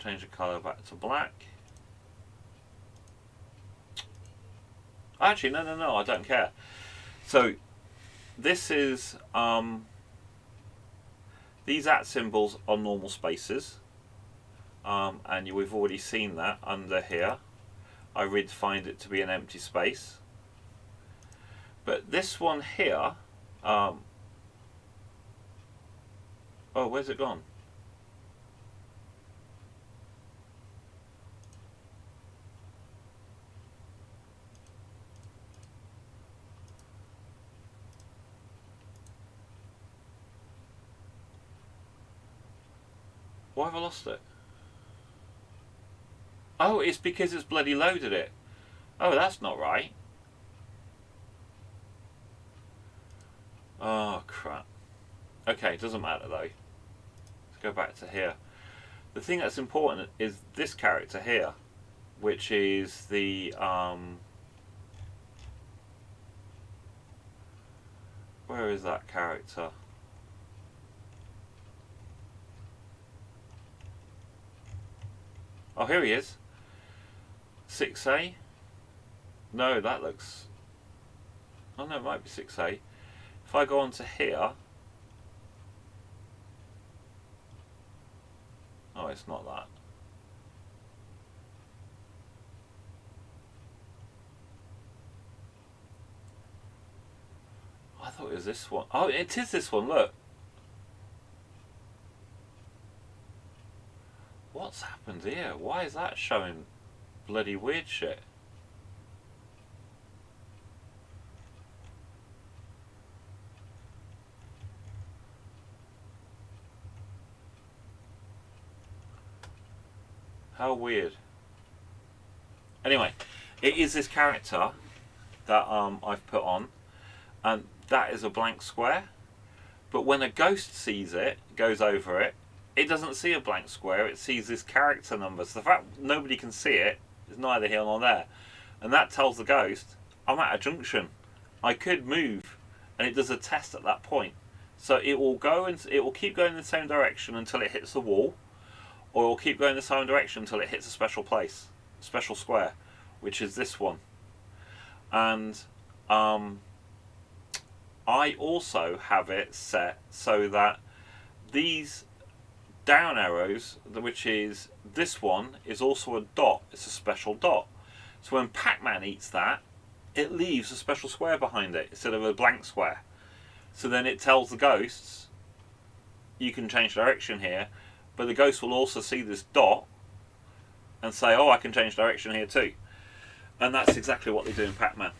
Change the colour back to black. Actually, no, I don't care. So this is these @ symbols are normal spaces, and we've already seen that under here. I redefined it to be an empty space. But this one here, oh, where's it gone? Why have I lost it? Oh, it's because it's bloody loaded it. Oh, that's not right. Oh, crap. Okay, it doesn't matter though. Let's go back to here. The thing that's important is this character here, which is the where is that character? Oh, here he is. 6A? No, that looks... Oh no, it might be 6A. If I go on to here... Oh, it's not that. I thought it was this one. Oh, it is this one, look. What's happened here? Why is that showing bloody weird shit? How weird. Anyway, it is this character that I've put on, and that is a blank square. But when a ghost sees it, goes over it, it doesn't see a blank square, it sees this character number. So the fact nobody can see it is neither here nor there. And that tells the ghost, I'm at a junction. I could move, and it does a test at that point. So it will go and it will keep going in the same direction until it hits the wall, or it will keep going the same direction until it hits a special place, special square, which is this one. And I also have it set so that these down arrows, which is this one, is also a dot. It's a special dot. So when Pacman eats that, it leaves a special square behind it instead of a blank square. So then it tells the ghosts, you can change direction here, but the ghost will also see this dot and say, oh, I can change direction here too. And that's exactly what they do in Pacman.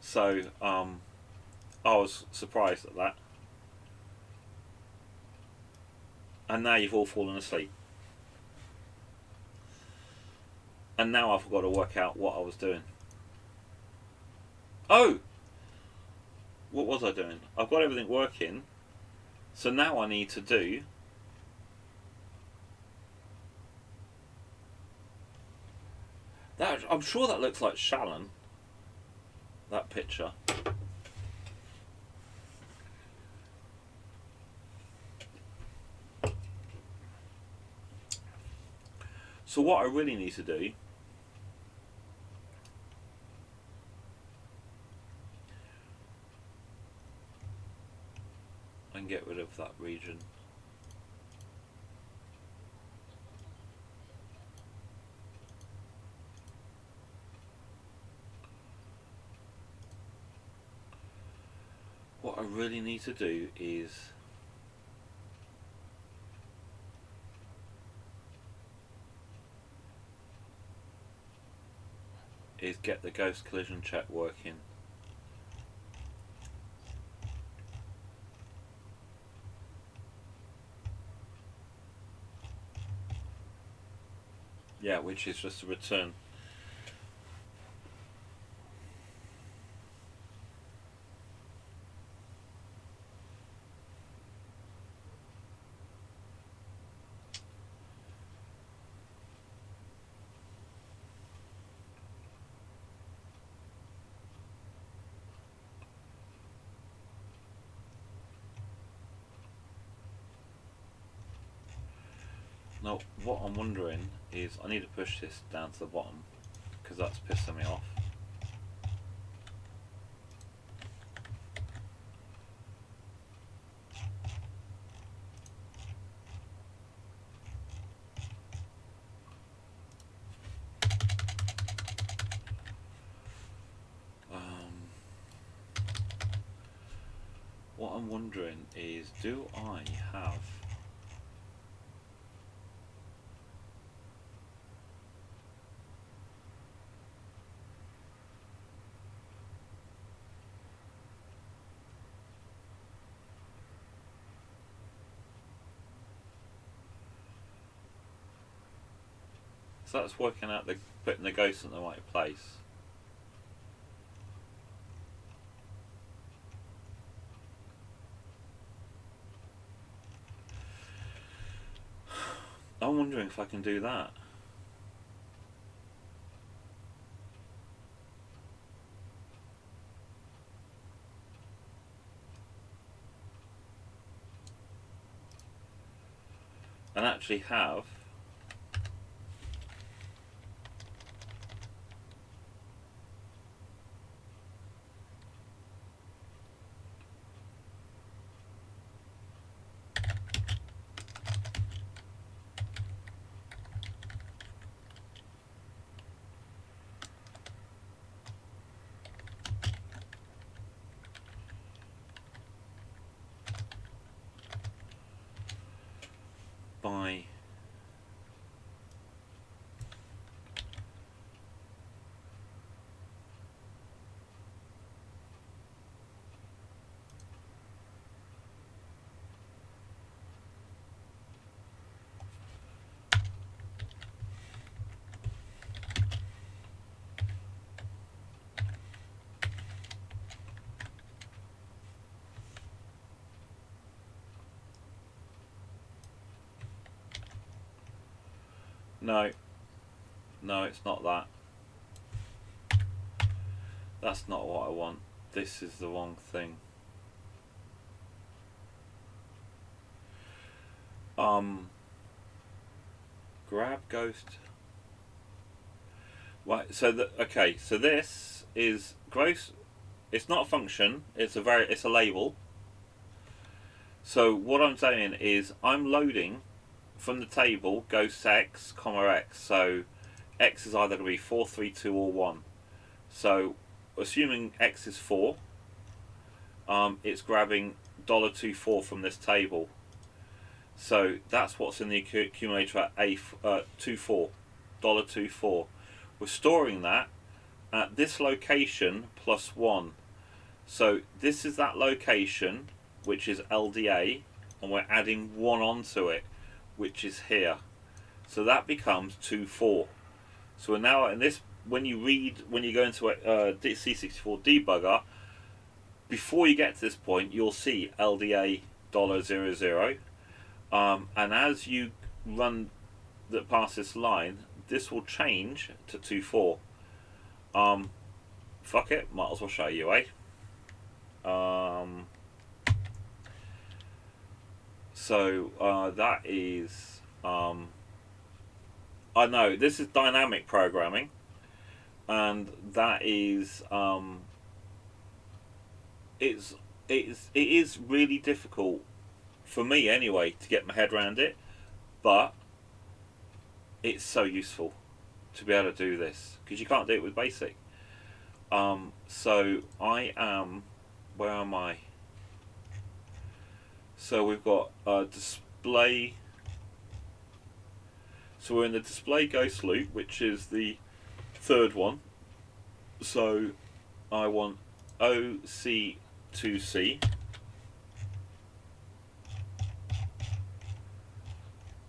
So I was surprised at that. And now you've all fallen asleep. And now I've got to work out what I was doing. Oh! What was I doing? I've got everything working. So now I need to do... that. I'm sure that looks like Shalon. That picture. So what I really need to do and get rid of that region. What I really need to do is get the ghost collision check working. Yeah, which is just a return. Now, what I'm wondering is I need to push this down to the bottom because that's pissing me off. What I'm wondering is, do I have... So that's working out the putting the ghost in the right place. I'm wondering if I can do that. And actually have by no, it's not that. That's not what I want. This is the wrong thing. grab ghost. Right, so okay, so this is gross. It's not a function. It's a label. So what I'm saying is I'm loading from the table ghost x, comma x. So x is either going to be 4, 3, 2, or 1. So assuming x is 4, it's grabbing $24 from this table. So that's what's in the accumulator at $24. We're storing that at this location plus 1. So this is that location, which is LDA, and we're adding 1 onto it, which is here. So that becomes 24. So we're now in this. When you go into a C64 debugger, before you get to this point, you'll see LDA $00. And as you run past this line, this will change to 24. Fuck it, might as well show you, eh? So that is I know this is dynamic programming, and that is it is really difficult for me anyway to get my head around it, but it's so useful to be able to do this because you can't do it with basic. So I am, where am I? So we've got display. So we're in the display ghost loop, which is the third one. So I want OC2C.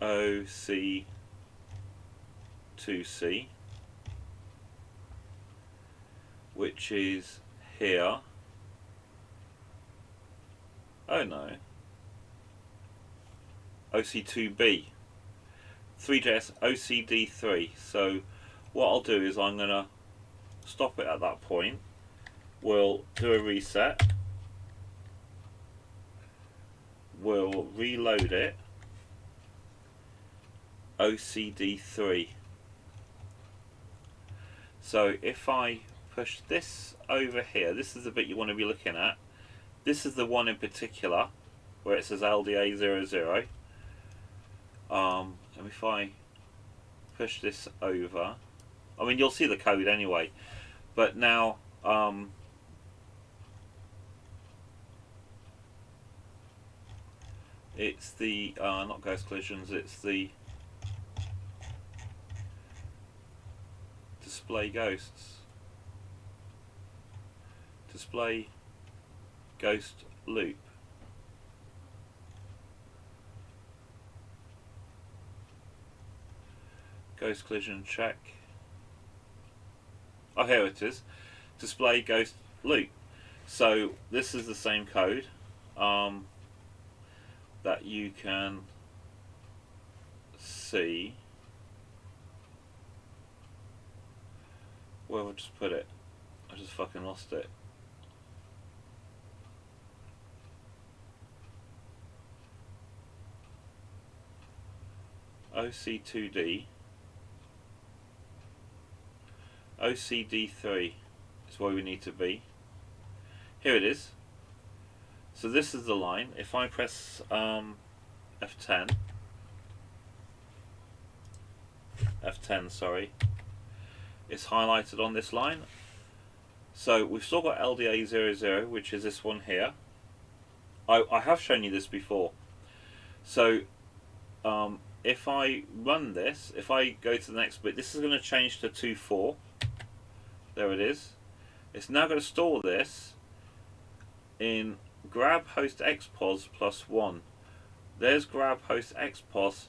OC2C, which is here. Oh no. OC2B. 3JS OCD3. So what I'll do is I'm going to stop it at that point. We'll do a reset. We'll reload it. OCD3. So if I push this over here, this is the bit you want to be looking at. This is the one in particular where it says LDA00. And if I push this over, I mean you'll see the code anyway, but now it's the not ghost collisions, it's the display ghosts, display ghost loop. Ghost collision check. Oh, here it is. Display ghost loop. So this is the same code that you can see. Where have I just put it? I just fucking lost it. OC2D. OCD3 is where we need to be. Here it is. So this is the line. If I press F10, sorry, it's highlighted on this line. So we've still got LDA00, which is this one here. I have shown you this before. So if I run this, if I go to the next bit, this is going to change to 24. There it is. It's now going to store this in grab host xpos plus 1. There's grab host xpos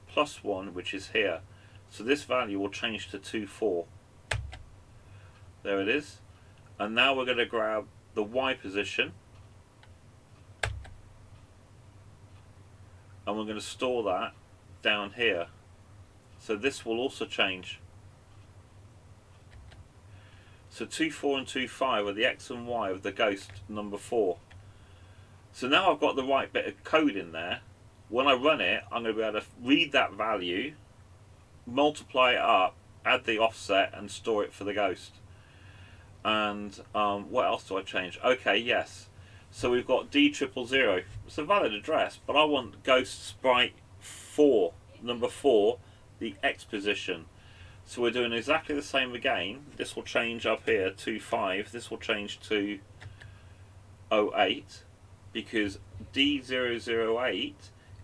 plus 1, which is here. So this value will change to 24. There it is. And now we're going to grab the Y position. And we're going to store that down here. So this will also change. So 2.4 and 2.5 are the X and Y of the ghost number 4. So now I've got the right bit of code in there. When I run it, I'm going to be able to read that value multiply it up, add the offset, and store it for the ghost. And what else do I change? Okay, yes. So we've got D000. It's a valid address, but I want ghost sprite 4, number 4, the X position. So we're doing exactly the same again. This will change up here to 5. This will change to 08, because D008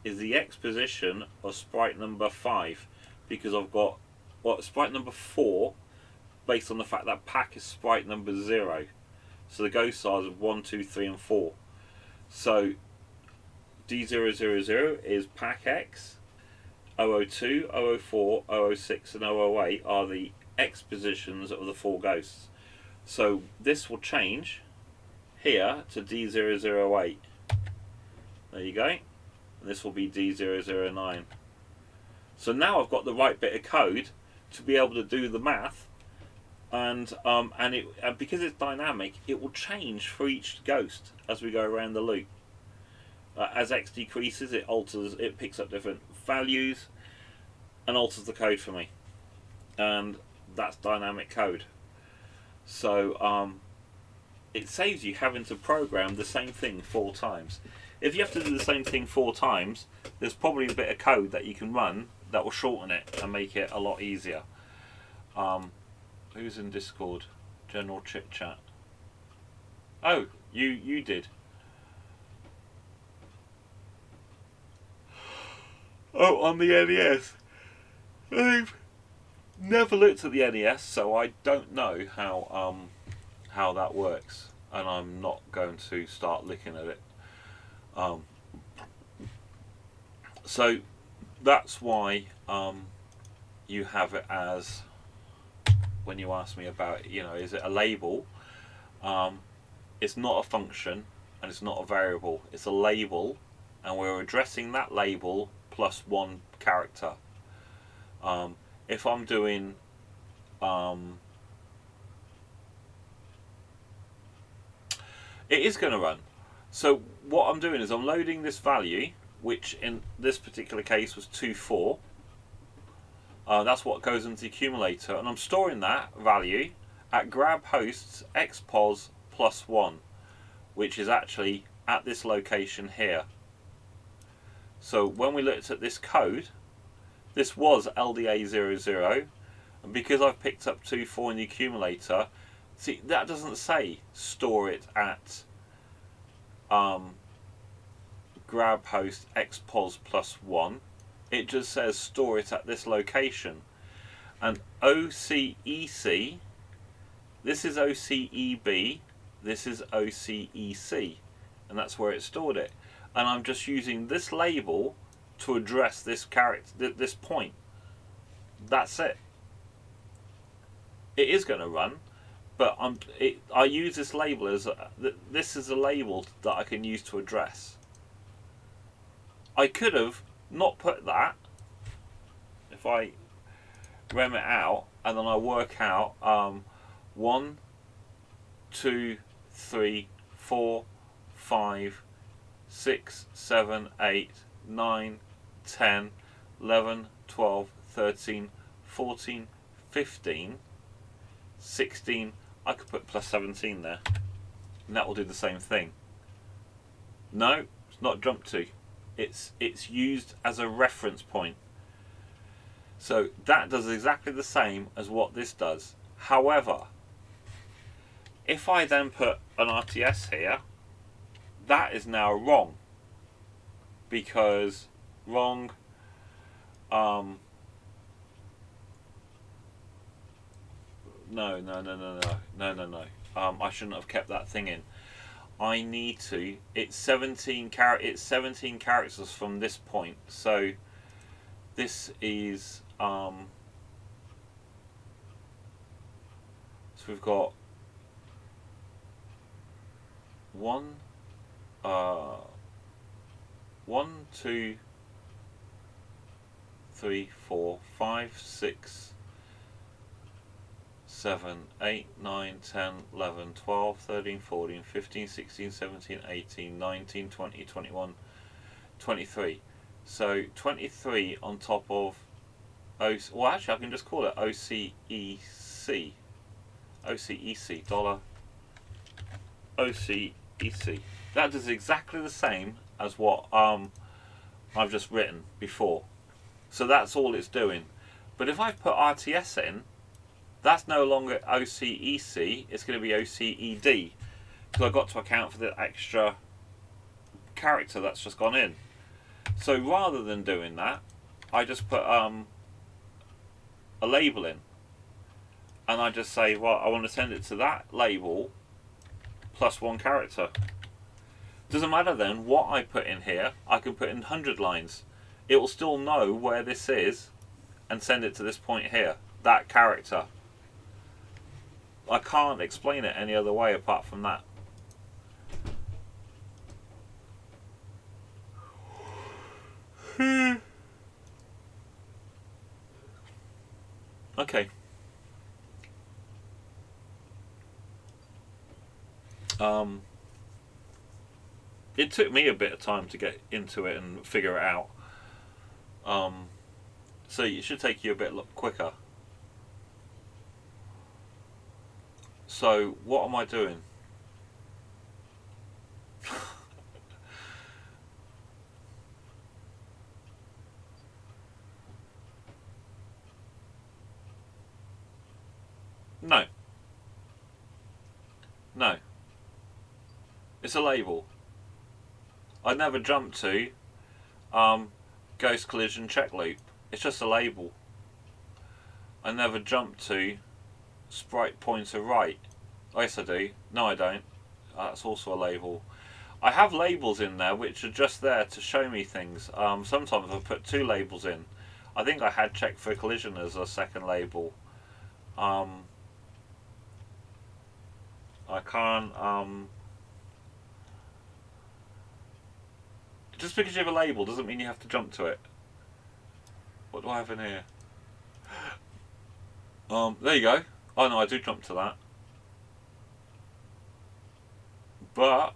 is the X position of sprite number 5, because I've got sprite number 4 based on the fact that pack is sprite number 0. So the ghost size of 1, 2, 3 and 4. So D000 is pack X, 002, 004, 006 and 008 are the X positions of the 4 ghosts. So this will change here to D008. There you go. And this will be D009. So now I've got the right bit of code to be able to do the math, and because it's dynamic, it will change for each ghost as we go around the loop. As X decreases, it alters, it picks up different values and alters the code for me, and that's dynamic code. So it saves you having to program the same thing 4 times. If you have to do the same thing 4 times, there's probably a bit of code that you can run that will shorten it and make it a lot easier. Who's in Discord? General chit chat. Oh, you did. Oh, on the NES. I've never looked at the NES, so I don't know how that works, and I'm not going to start looking at it. So that's why you have it as, when you ask me about, is it a label? It's not a function and it's not a variable. It's a label, and we're addressing that label plus 1 character. If I'm doing it is going to run. So what I'm doing is I'm loading this value, which in this particular case was 24. That's what goes into the accumulator, and I'm storing that value at grab hosts xpos plus 1, which is actually at this location here. So when we looked at this code, this was LDA00, and because I've picked up 24 in the accumulator, see, that doesn't say store it at grab host xpos plus 1. It just says store it at this location. And OCEC, this is OCEB, this is OCEC, and that's where it stored it. And I'm just using this label to address this character, this point. That's it. It is going to run, but I use this label as this is a label that I can use to address. I could have not put that. If I rem it out and then I work out 1, 2, 3, 4, 5, 6, 7, 8, 9, 10, 11, 12, 13, 14, 15, 16, I could put plus 17 there, and that will do the same thing. No, it's not jump to. It's used as a reference point. So that does exactly the same as what this does. However, if I then put an RTS here, that is now wrong. Because wrong, no. I shouldn't have kept that thing in. I need to. It's 17 characters from this point. So this is so we've got 1, 2, 3, 4, 5, 6, 7, 8, 9, 10, 11, 12, 13, 14, 15, 16, 17, 18, 19, 20, 21, 23. So 23 on top of well, actually, I can just call it OCEC. OCEC, dollar OCEC. That is exactly the same as what I've just written before. So that's all it's doing. But if I put RTS in, that's no longer OCEC, it's going to be OCED. Because I've got to account for the extra character that's just gone in. So rather than doing that, I just put a label in. And I just say, well, I want to send it to that label plus one character. Doesn't matter then what I put in here, I can put in 100 lines. It will still know where this is and send it to this point here, that character. I can't explain it any other way apart from that. Okay. It took me a bit of time to get into it and figure it out. So it should take you a bit quicker. So what am I doing? No. No. It's a label. I never jumped to Ghost Collision Check Loop. It's just a label. I never jumped to Sprite Pointer Right. Oh, yes I do. No I don't. That's also a label. I have labels in there which are just there to show me things. Sometimes I put two labels in. I think I had Check for Collision as a second label. I can't just because you have a label doesn't mean you have to jump to it. What do I have in here? There you go. Oh no, I do jump to that. But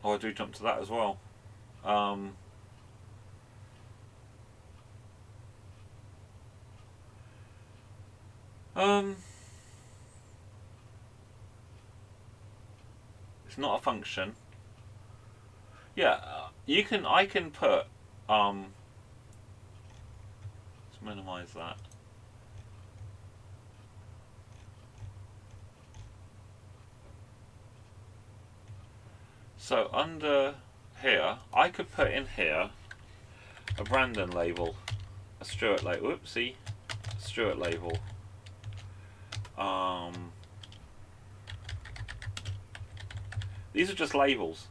oh, I do jump to that as well. It's not a function. Yeah, you can. I can put. Let's minimize that. So under here, I could put in here a Brandon label, a Stuart label. Whoopsie, Stuart label. These are just labels.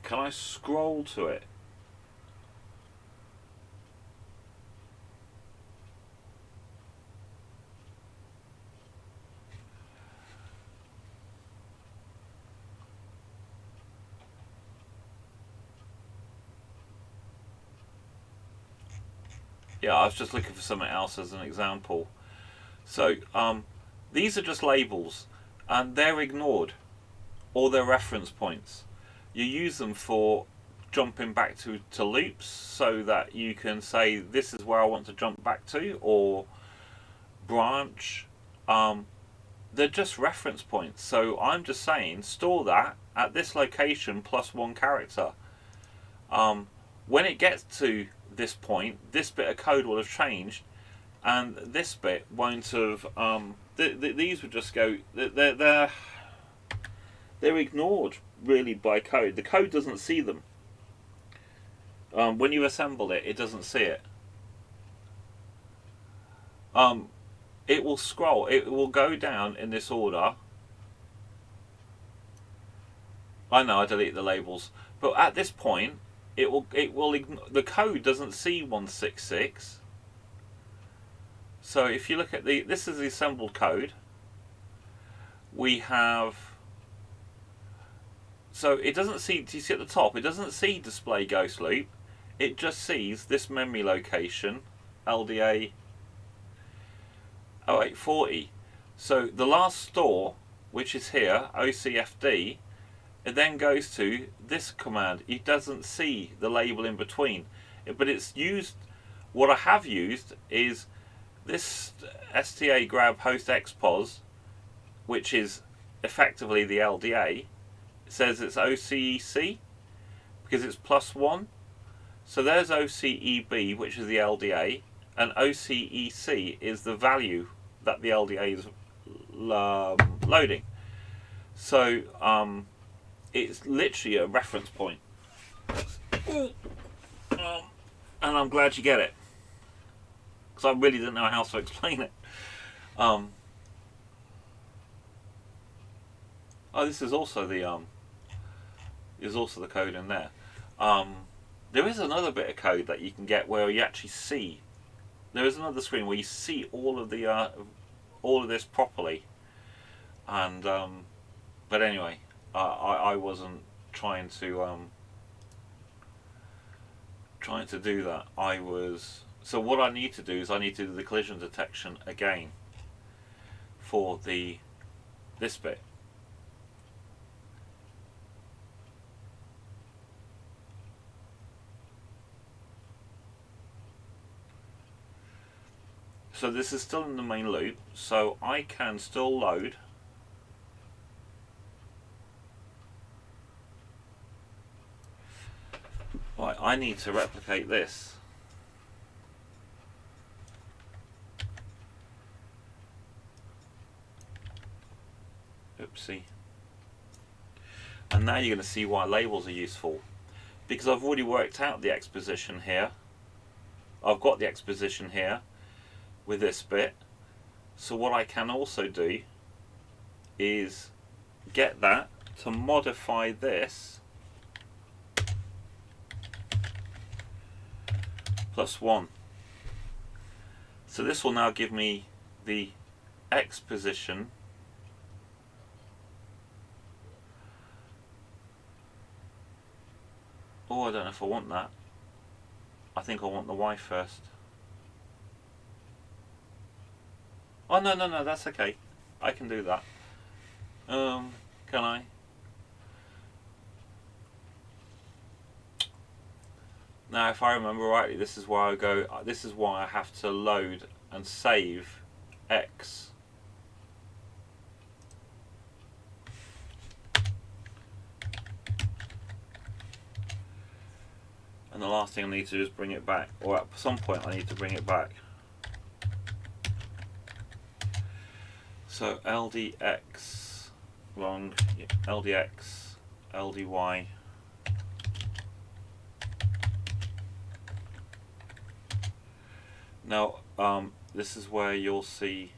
Can I scroll to it? Yeah, I was just looking for something else as an example. So these are just labels and they're ignored, or they're reference points. You use them for jumping back to loops so that you can say this is where I want to jump back to, or branch. They're just reference points, so I'm just saying store that at this location plus one character. When it gets to this point, this bit of code will have changed and this bit won't have. These would just go. They're ignored really by code. The code doesn't see them. When you assemble it, it doesn't see it. It will scroll. It will go down in this order. I know I delete the labels, but at this point, it will the code doesn't see 166. So if you look at this is the assembled code. We have. So it doesn't see. Do you see at the top? It doesn't see display ghost loop. It just sees this memory location, LDA 0840. So the last store, which is here, OCFD, it then goes to this command. It doesn't see the label in between, but it's used. What I have used is this STA grab host xpos, which is effectively the LDA. It says it's OCEC because it's +1. So there's OCEB, which is the LDA, and OCEC is the value that the LDA is loading. So it's literally a reference point. And I'm glad you get it, because I really didn't know how to explain it. Oh, this is also the code in there. There is another bit of code that you can get where you actually see. There is another screen where you see all of this properly. And but anyway, I wasn't trying to do that. So what I need to do is I need to do the collision detection again for this bit. So this is still in the main loop, so I can still load. Right, I need to replicate this. Oopsie. And now you're going to see why labels are useful. Because I've already worked out the exposition here. I've got the exposition here with this bit. So what I can also do is get that to modify this +1. So this will now give me the X position Oh, I don't know if I want that. I think I want the Y first. Oh, no, that's okay. I can do that. Can I? Now, if I remember rightly, this is why this is why I have to load and save X. And the last thing I need to do is bring it back, or at some point I need to bring it back. So LDX, wrong, LDX, LDY. Now, this is where you'll see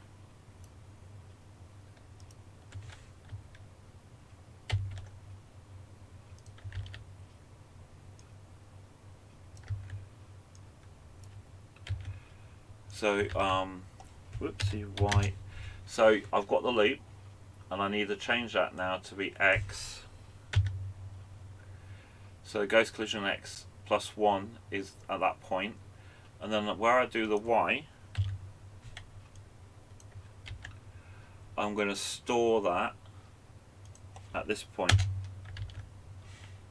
whoopsie, Y. So I've got the loop, and I need to change that now to be X. So ghost collision X plus 1 is at that point, and then where I do the Y, I'm going to store that at this point.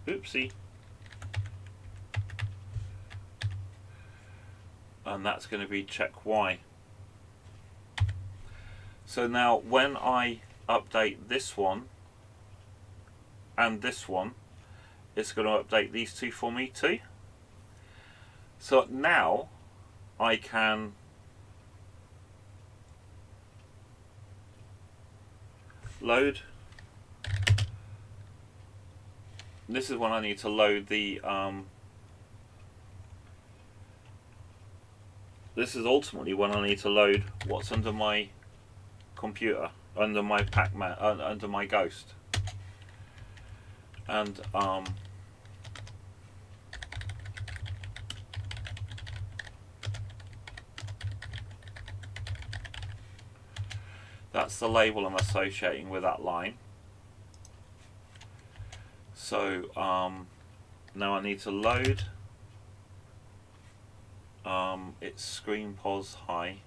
Oopsie. And that's going to be check Y. So now when I update this one and this one, it's going to update these two for me too. So now I can load. This is when I need to load the this is ultimately when I need to load what's under my computer, under my Pacman, under my Ghost. And that's the label I'm associating with that line. So now I need to load it's screen pos high.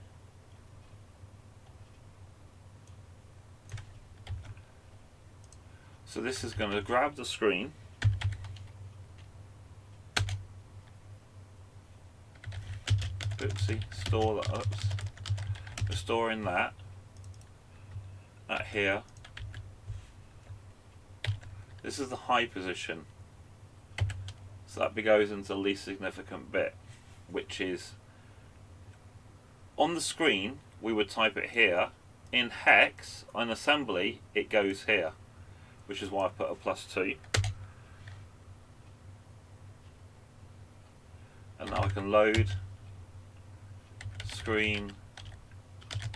So this is going to grab the screen, oopsie, store that, oops, we're storing that at here. This is the high position, so that goes into the least significant bit, which is on the screen. We would type it here. In hex, on assembly, it goes here, which is why I put a +2. And now I can load screen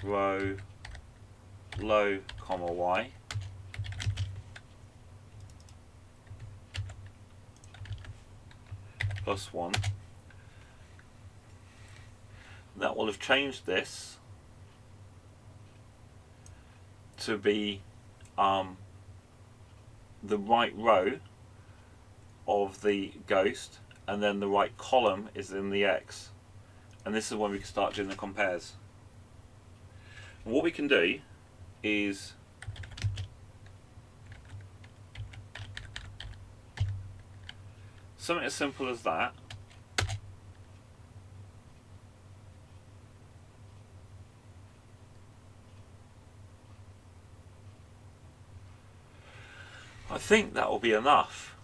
row low comma y. +1. That will have changed this to be the right row of the ghost, and then the right column is in the X. And this is when we can start doing the compares. And what we can do is something as simple as that. I think that will be enough.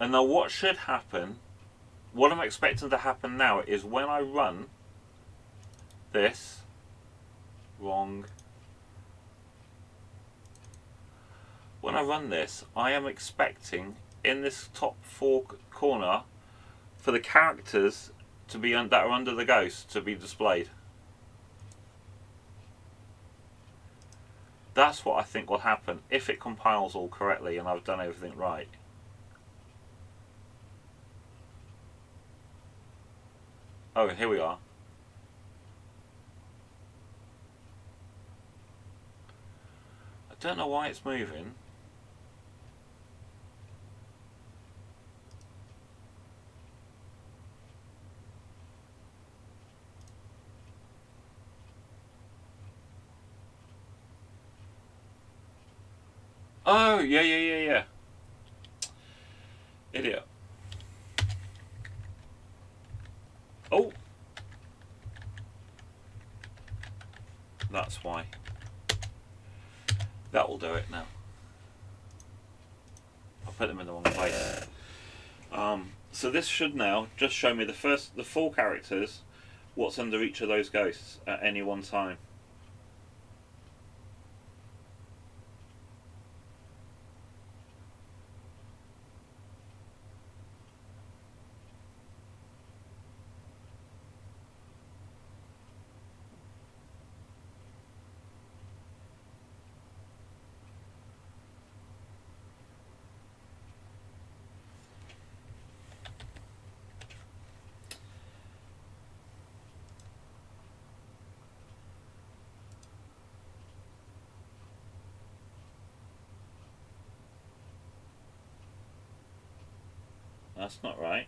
And now what should happen, what I'm expecting to happen now, is when I run this, wrong, when I run this, I am expecting in this top 4 corner for the characters to be that are under the ghost to be displayed. That's what I think will happen if it compiles all correctly and I've done everything right. Oh, here we are. I don't know why it's moving. Oh, yeah. Idiot. Oh! That's why. That will do it now. I put them in the wrong place. So this should now just show me the 4 characters, what's under each of those ghosts at any one time. That's not right.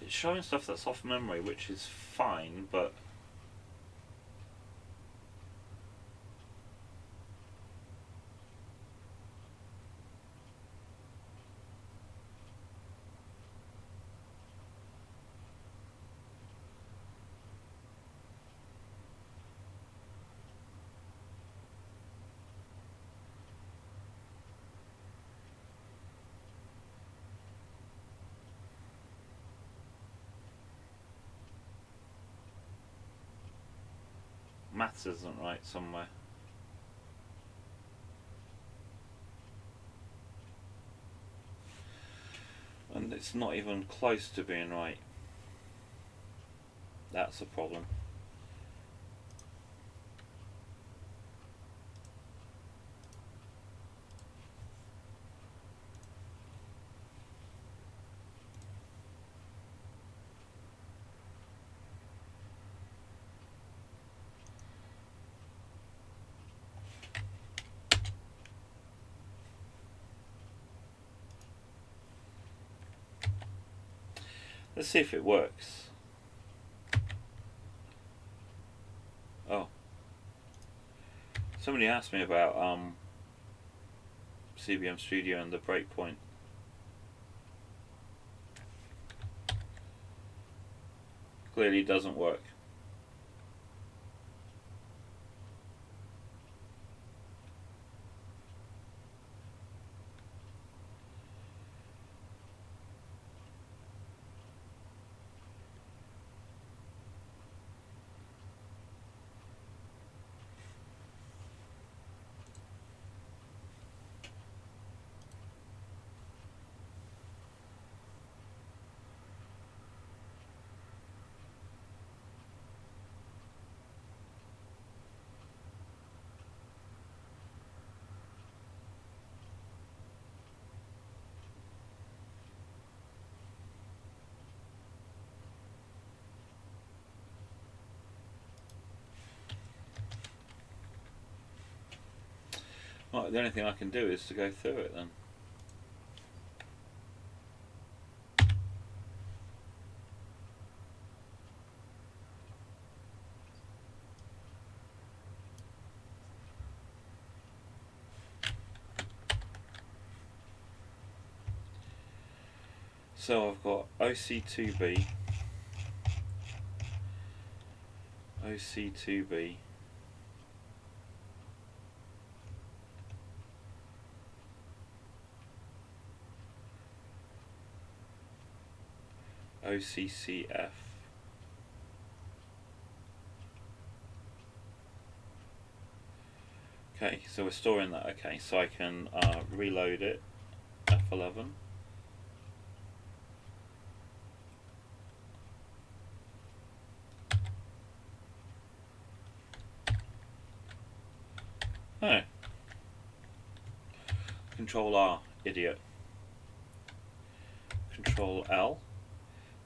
It's showing stuff that's off memory, which is fine, but maths isn't right somewhere. And it's not even close to being right. That's a problem. Let's see if it works. Somebody asked me about CBM Studio and the breakpoint. Clearly doesn't work. Well, the only thing I can do is to go through it then. So I've got OC2B, OC2B, OCCF, okay, so we're storing that. Okay, so I can reload it, F11. Oh. Control R, idiot. Control L.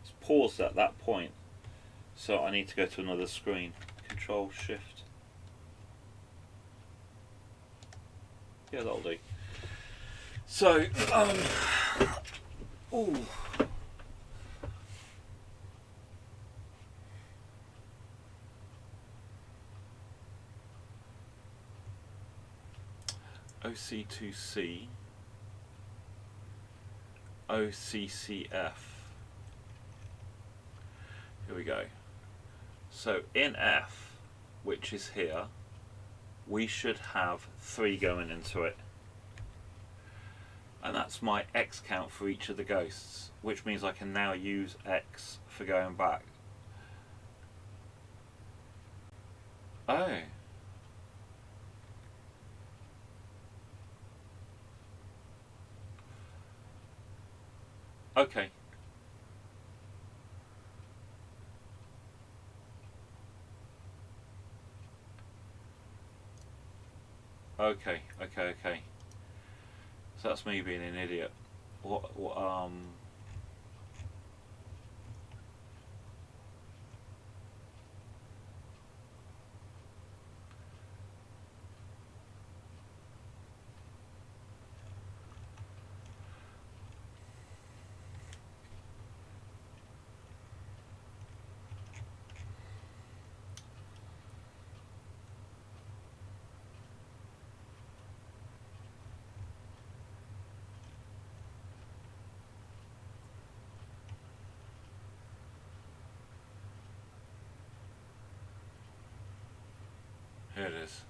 It's paused at that point, so I need to go to another screen. Control Shift. Yeah, that'll do. So, ooh. OC2C, OCCF. Here we go. So in F, which is here, we should have 3 going into it. And that's my X count for each of the ghosts, which means I can now use X for going back. Oh. Okay. Okay. So that's me being an idiot. What Here it is.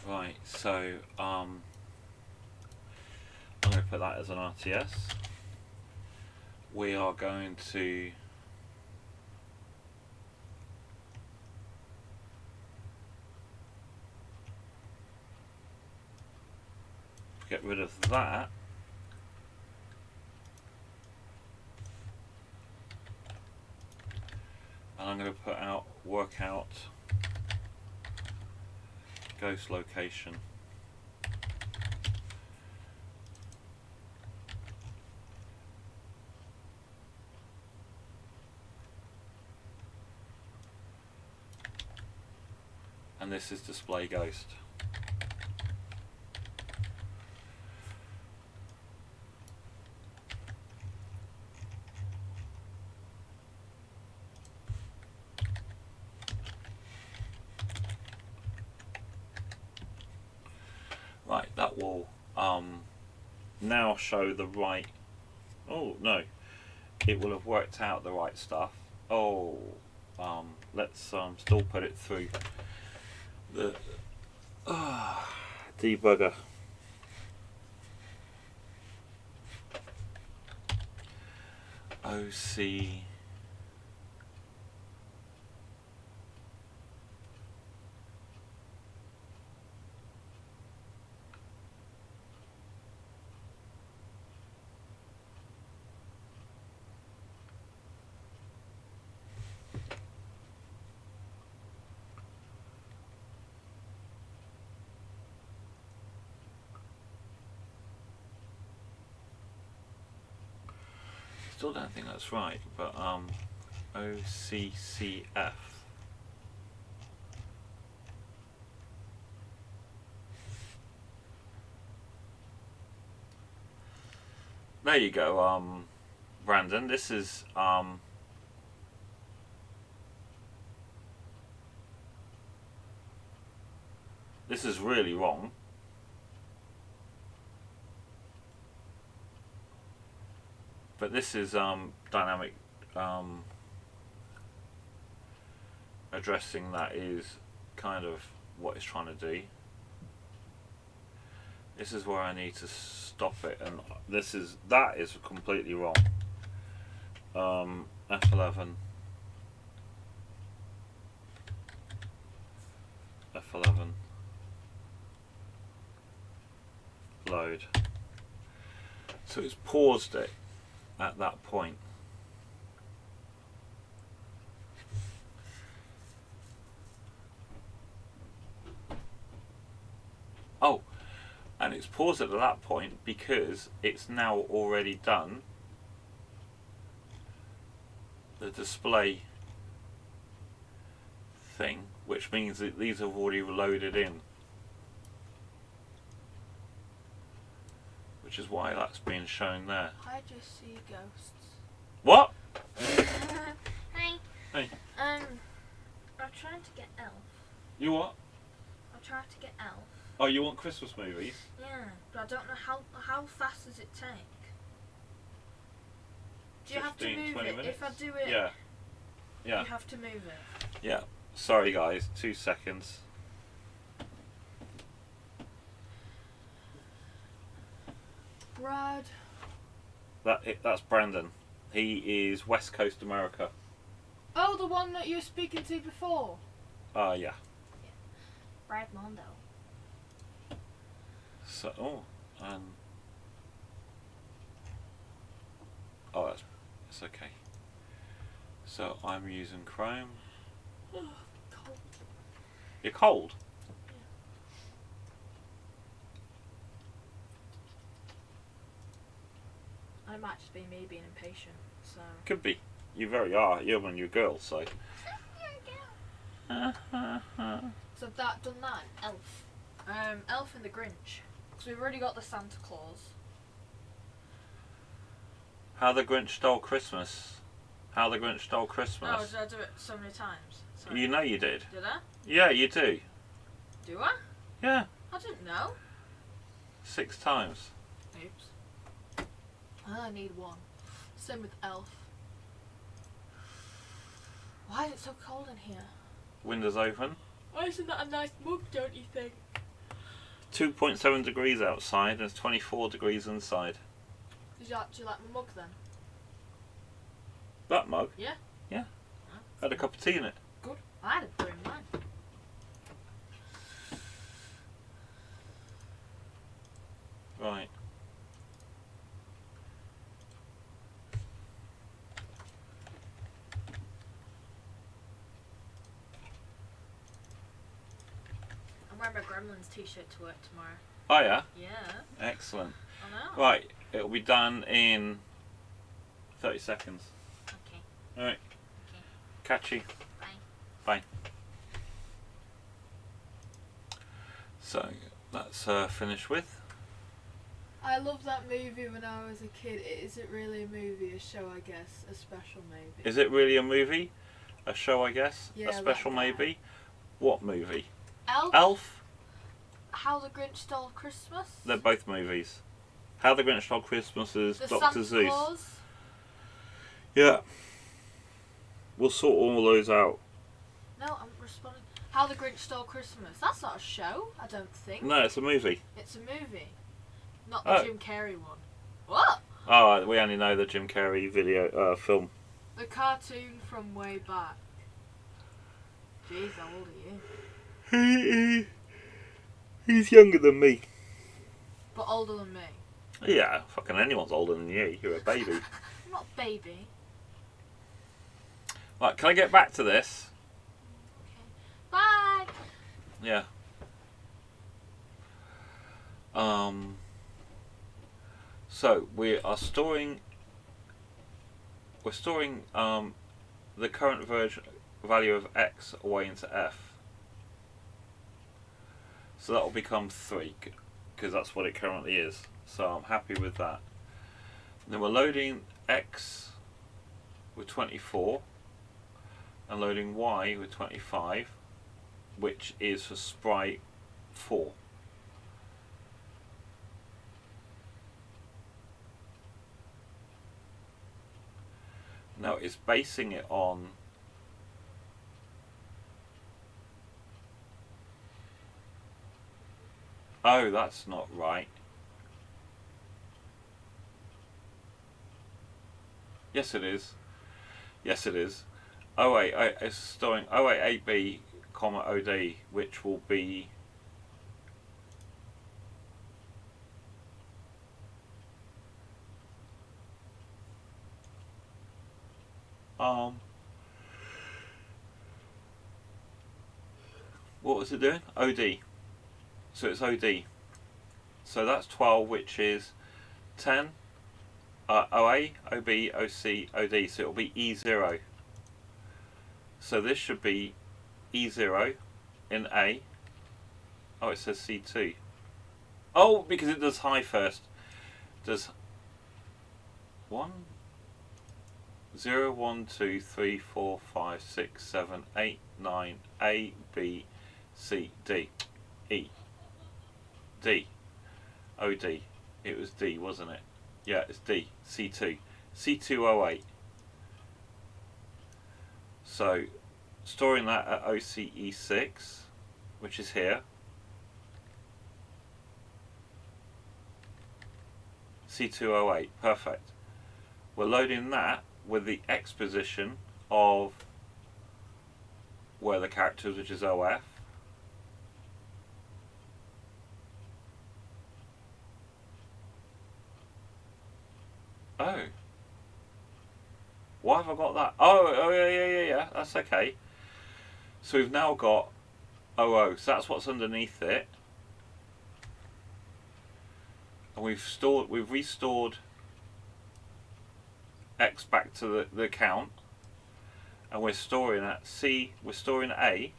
Right, so I'm going to put that as an RTS. We are going to get rid of that. And I'm going to put out work out ghost location. And this is display ghost. Right, that will now show the right. Oh no, it will have worked out the right stuff. Oh, let's still put it through the debugger. OC. Still don't think that's right, but OCCF. There you go, Brandon. This is really wrong. But this is dynamic addressing. That is kind of what it's trying to do. This is where I need to stop it, and that is completely wrong. F11, F11, load. So it's paused it at that point. Oh, and it's paused it at that point because it's now already done the display thing, which means that these have already loaded in, which is why that's being shown there. I just see ghosts. What? Hi. Hey. I'm trying to get Elf. You what? I'm trying to get Elf. Oh, you want Christmas movies? Yeah, but I don't know how fast does it take? Do you have to 15, move 20 it? minutes? If I do it, Yeah. Yeah. you have to move it. Yeah. Sorry guys, 2 seconds. Brad. That's Brandon. He is West Coast America. Oh, the one that you were speaking to before. Yeah. Brad Mondo. So, that's okay. So I'm using Chrome. Cold. You're cold? It might just be me being impatient, so. Could be. You very are. You're one of your girls, so. So that done that. Elf. Elf and the Grinch. Because we've already got the Santa Claus. How the Grinch Stole Christmas. How the Grinch Stole Christmas. Oh, did I do it so many times? Sorry. You know you did. Did I? Yeah, you do. Do I? Yeah. I didn't know. 6 times. Oops. I need one. Same with Elf. Why is it so cold in here? Windows open. Why isn't that a nice mug, don't you think? 2.7 degrees outside and it's 24 degrees inside. Do you like my mug then? That mug? Yeah. Yeah. Had a cup of tea in it. Good. I had a brew in mine. Right. I'm wearing my Gremlins t-shirt to work tomorrow. Oh yeah? Yeah. Excellent. I know. Right, it'll be done in 30 seconds. Okay. Alright. Okay. Catch you. Bye. Bye. So, that's finished with. I loved that movie when I was a kid. Is it really a movie? A show, I guess. A special maybe. Is it really a movie? A show, I guess? Yeah, a special that guy. maybe? What movie? Elf? Elf? How the Grinch Stole Christmas? They're both movies. How the Grinch Stole Christmas is The Dr. Santa Zeus. Claus? Yeah. We'll sort all those out. No, I'm responding. How the Grinch Stole Christmas. That's not a show, I don't think. No, it's a movie. It's a movie. Not the Jim Carrey one. What? Oh, we only know the Jim Carrey film. The cartoon from way back. Jeez, how old are you? He's younger than me. But older than me. Yeah, fucking anyone's older than you. You're a baby. I'm not a baby. Right, can I get back to this? Okay. Bye! Yeah. So we are storing. We're storing the current value of x away into f. So that will become 3, because that's what it currently is. So I'm happy with that. And then we're loading x with 24 and loading y with 25, which is for sprite 4. Now it's basing it on oh, that's not right. Yes, it is. Yes, it is. Oh wait, it's storing 08AB, OD, which will be what was it doing? OD. So it's OD. So that's 12, which is 10, OA, OB, OC, OD. So it'll be E0. So this should be E0 in A. Oh, it says C2. Oh, because it does high first. Does 1, 0, 1, 2, 3, 4, 5, 6, 7, 8, 9, A, B, C, D, E, D, O, D. It was D, wasn't it? Yeah, it's D, C2. C208. So, storing that at OCE6, which is here. C208, perfect. We're loading that with the X position of where the character is, which is OF. Oh. Why have I got that? Oh, yeah, that's okay. So we've now got OO, so that's what's underneath it. And we've restored X back to the count. And we're storing at C, we're storing A,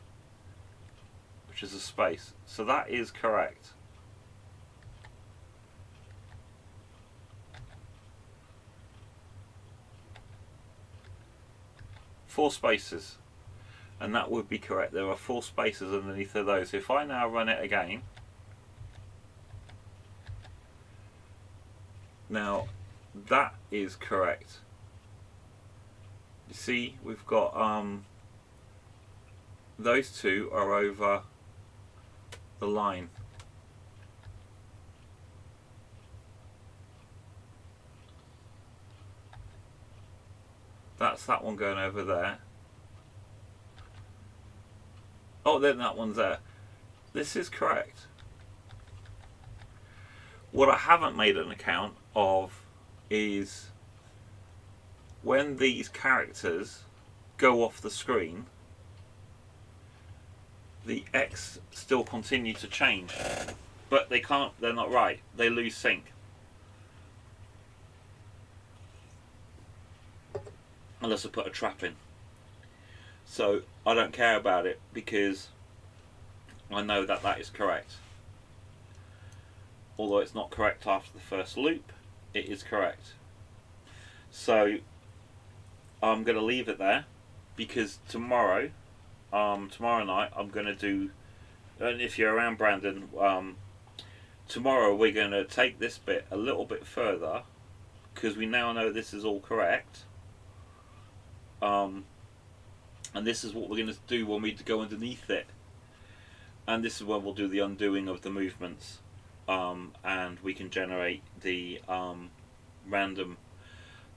which is a space. So that is correct. Four spaces, and that would be correct. There are 4 spaces underneath of those. If I now run it again, now that is correct. You see, we've got those two are over the line. That's that one going over there. Oh, then that one's there. This is correct. What I haven't made an account of is when these characters go off the screen, the X still continue to change. But they can't, they're not right. They lose sync. Unless I put a trap in. So I don't care about it because I know that that is correct. Although it's not correct after the first loop, it is correct. So I'm going to leave it there because tomorrow night I'm going to do and if you're around Brandon, tomorrow we're going to take this bit a little bit further because we now know this is all correct. And this is what we're going to do when we go underneath it. And this is when we'll do the undoing of the movements. And we can generate the random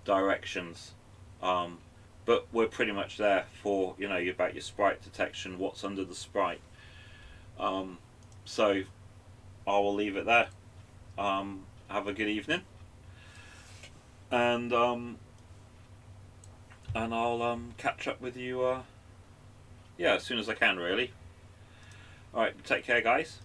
directions. But we're pretty much there for, about your sprite detection, what's under the sprite. So I will leave it there. Have a good evening. And I'll catch up with you as soon as I can, really. Alright, take care, guys.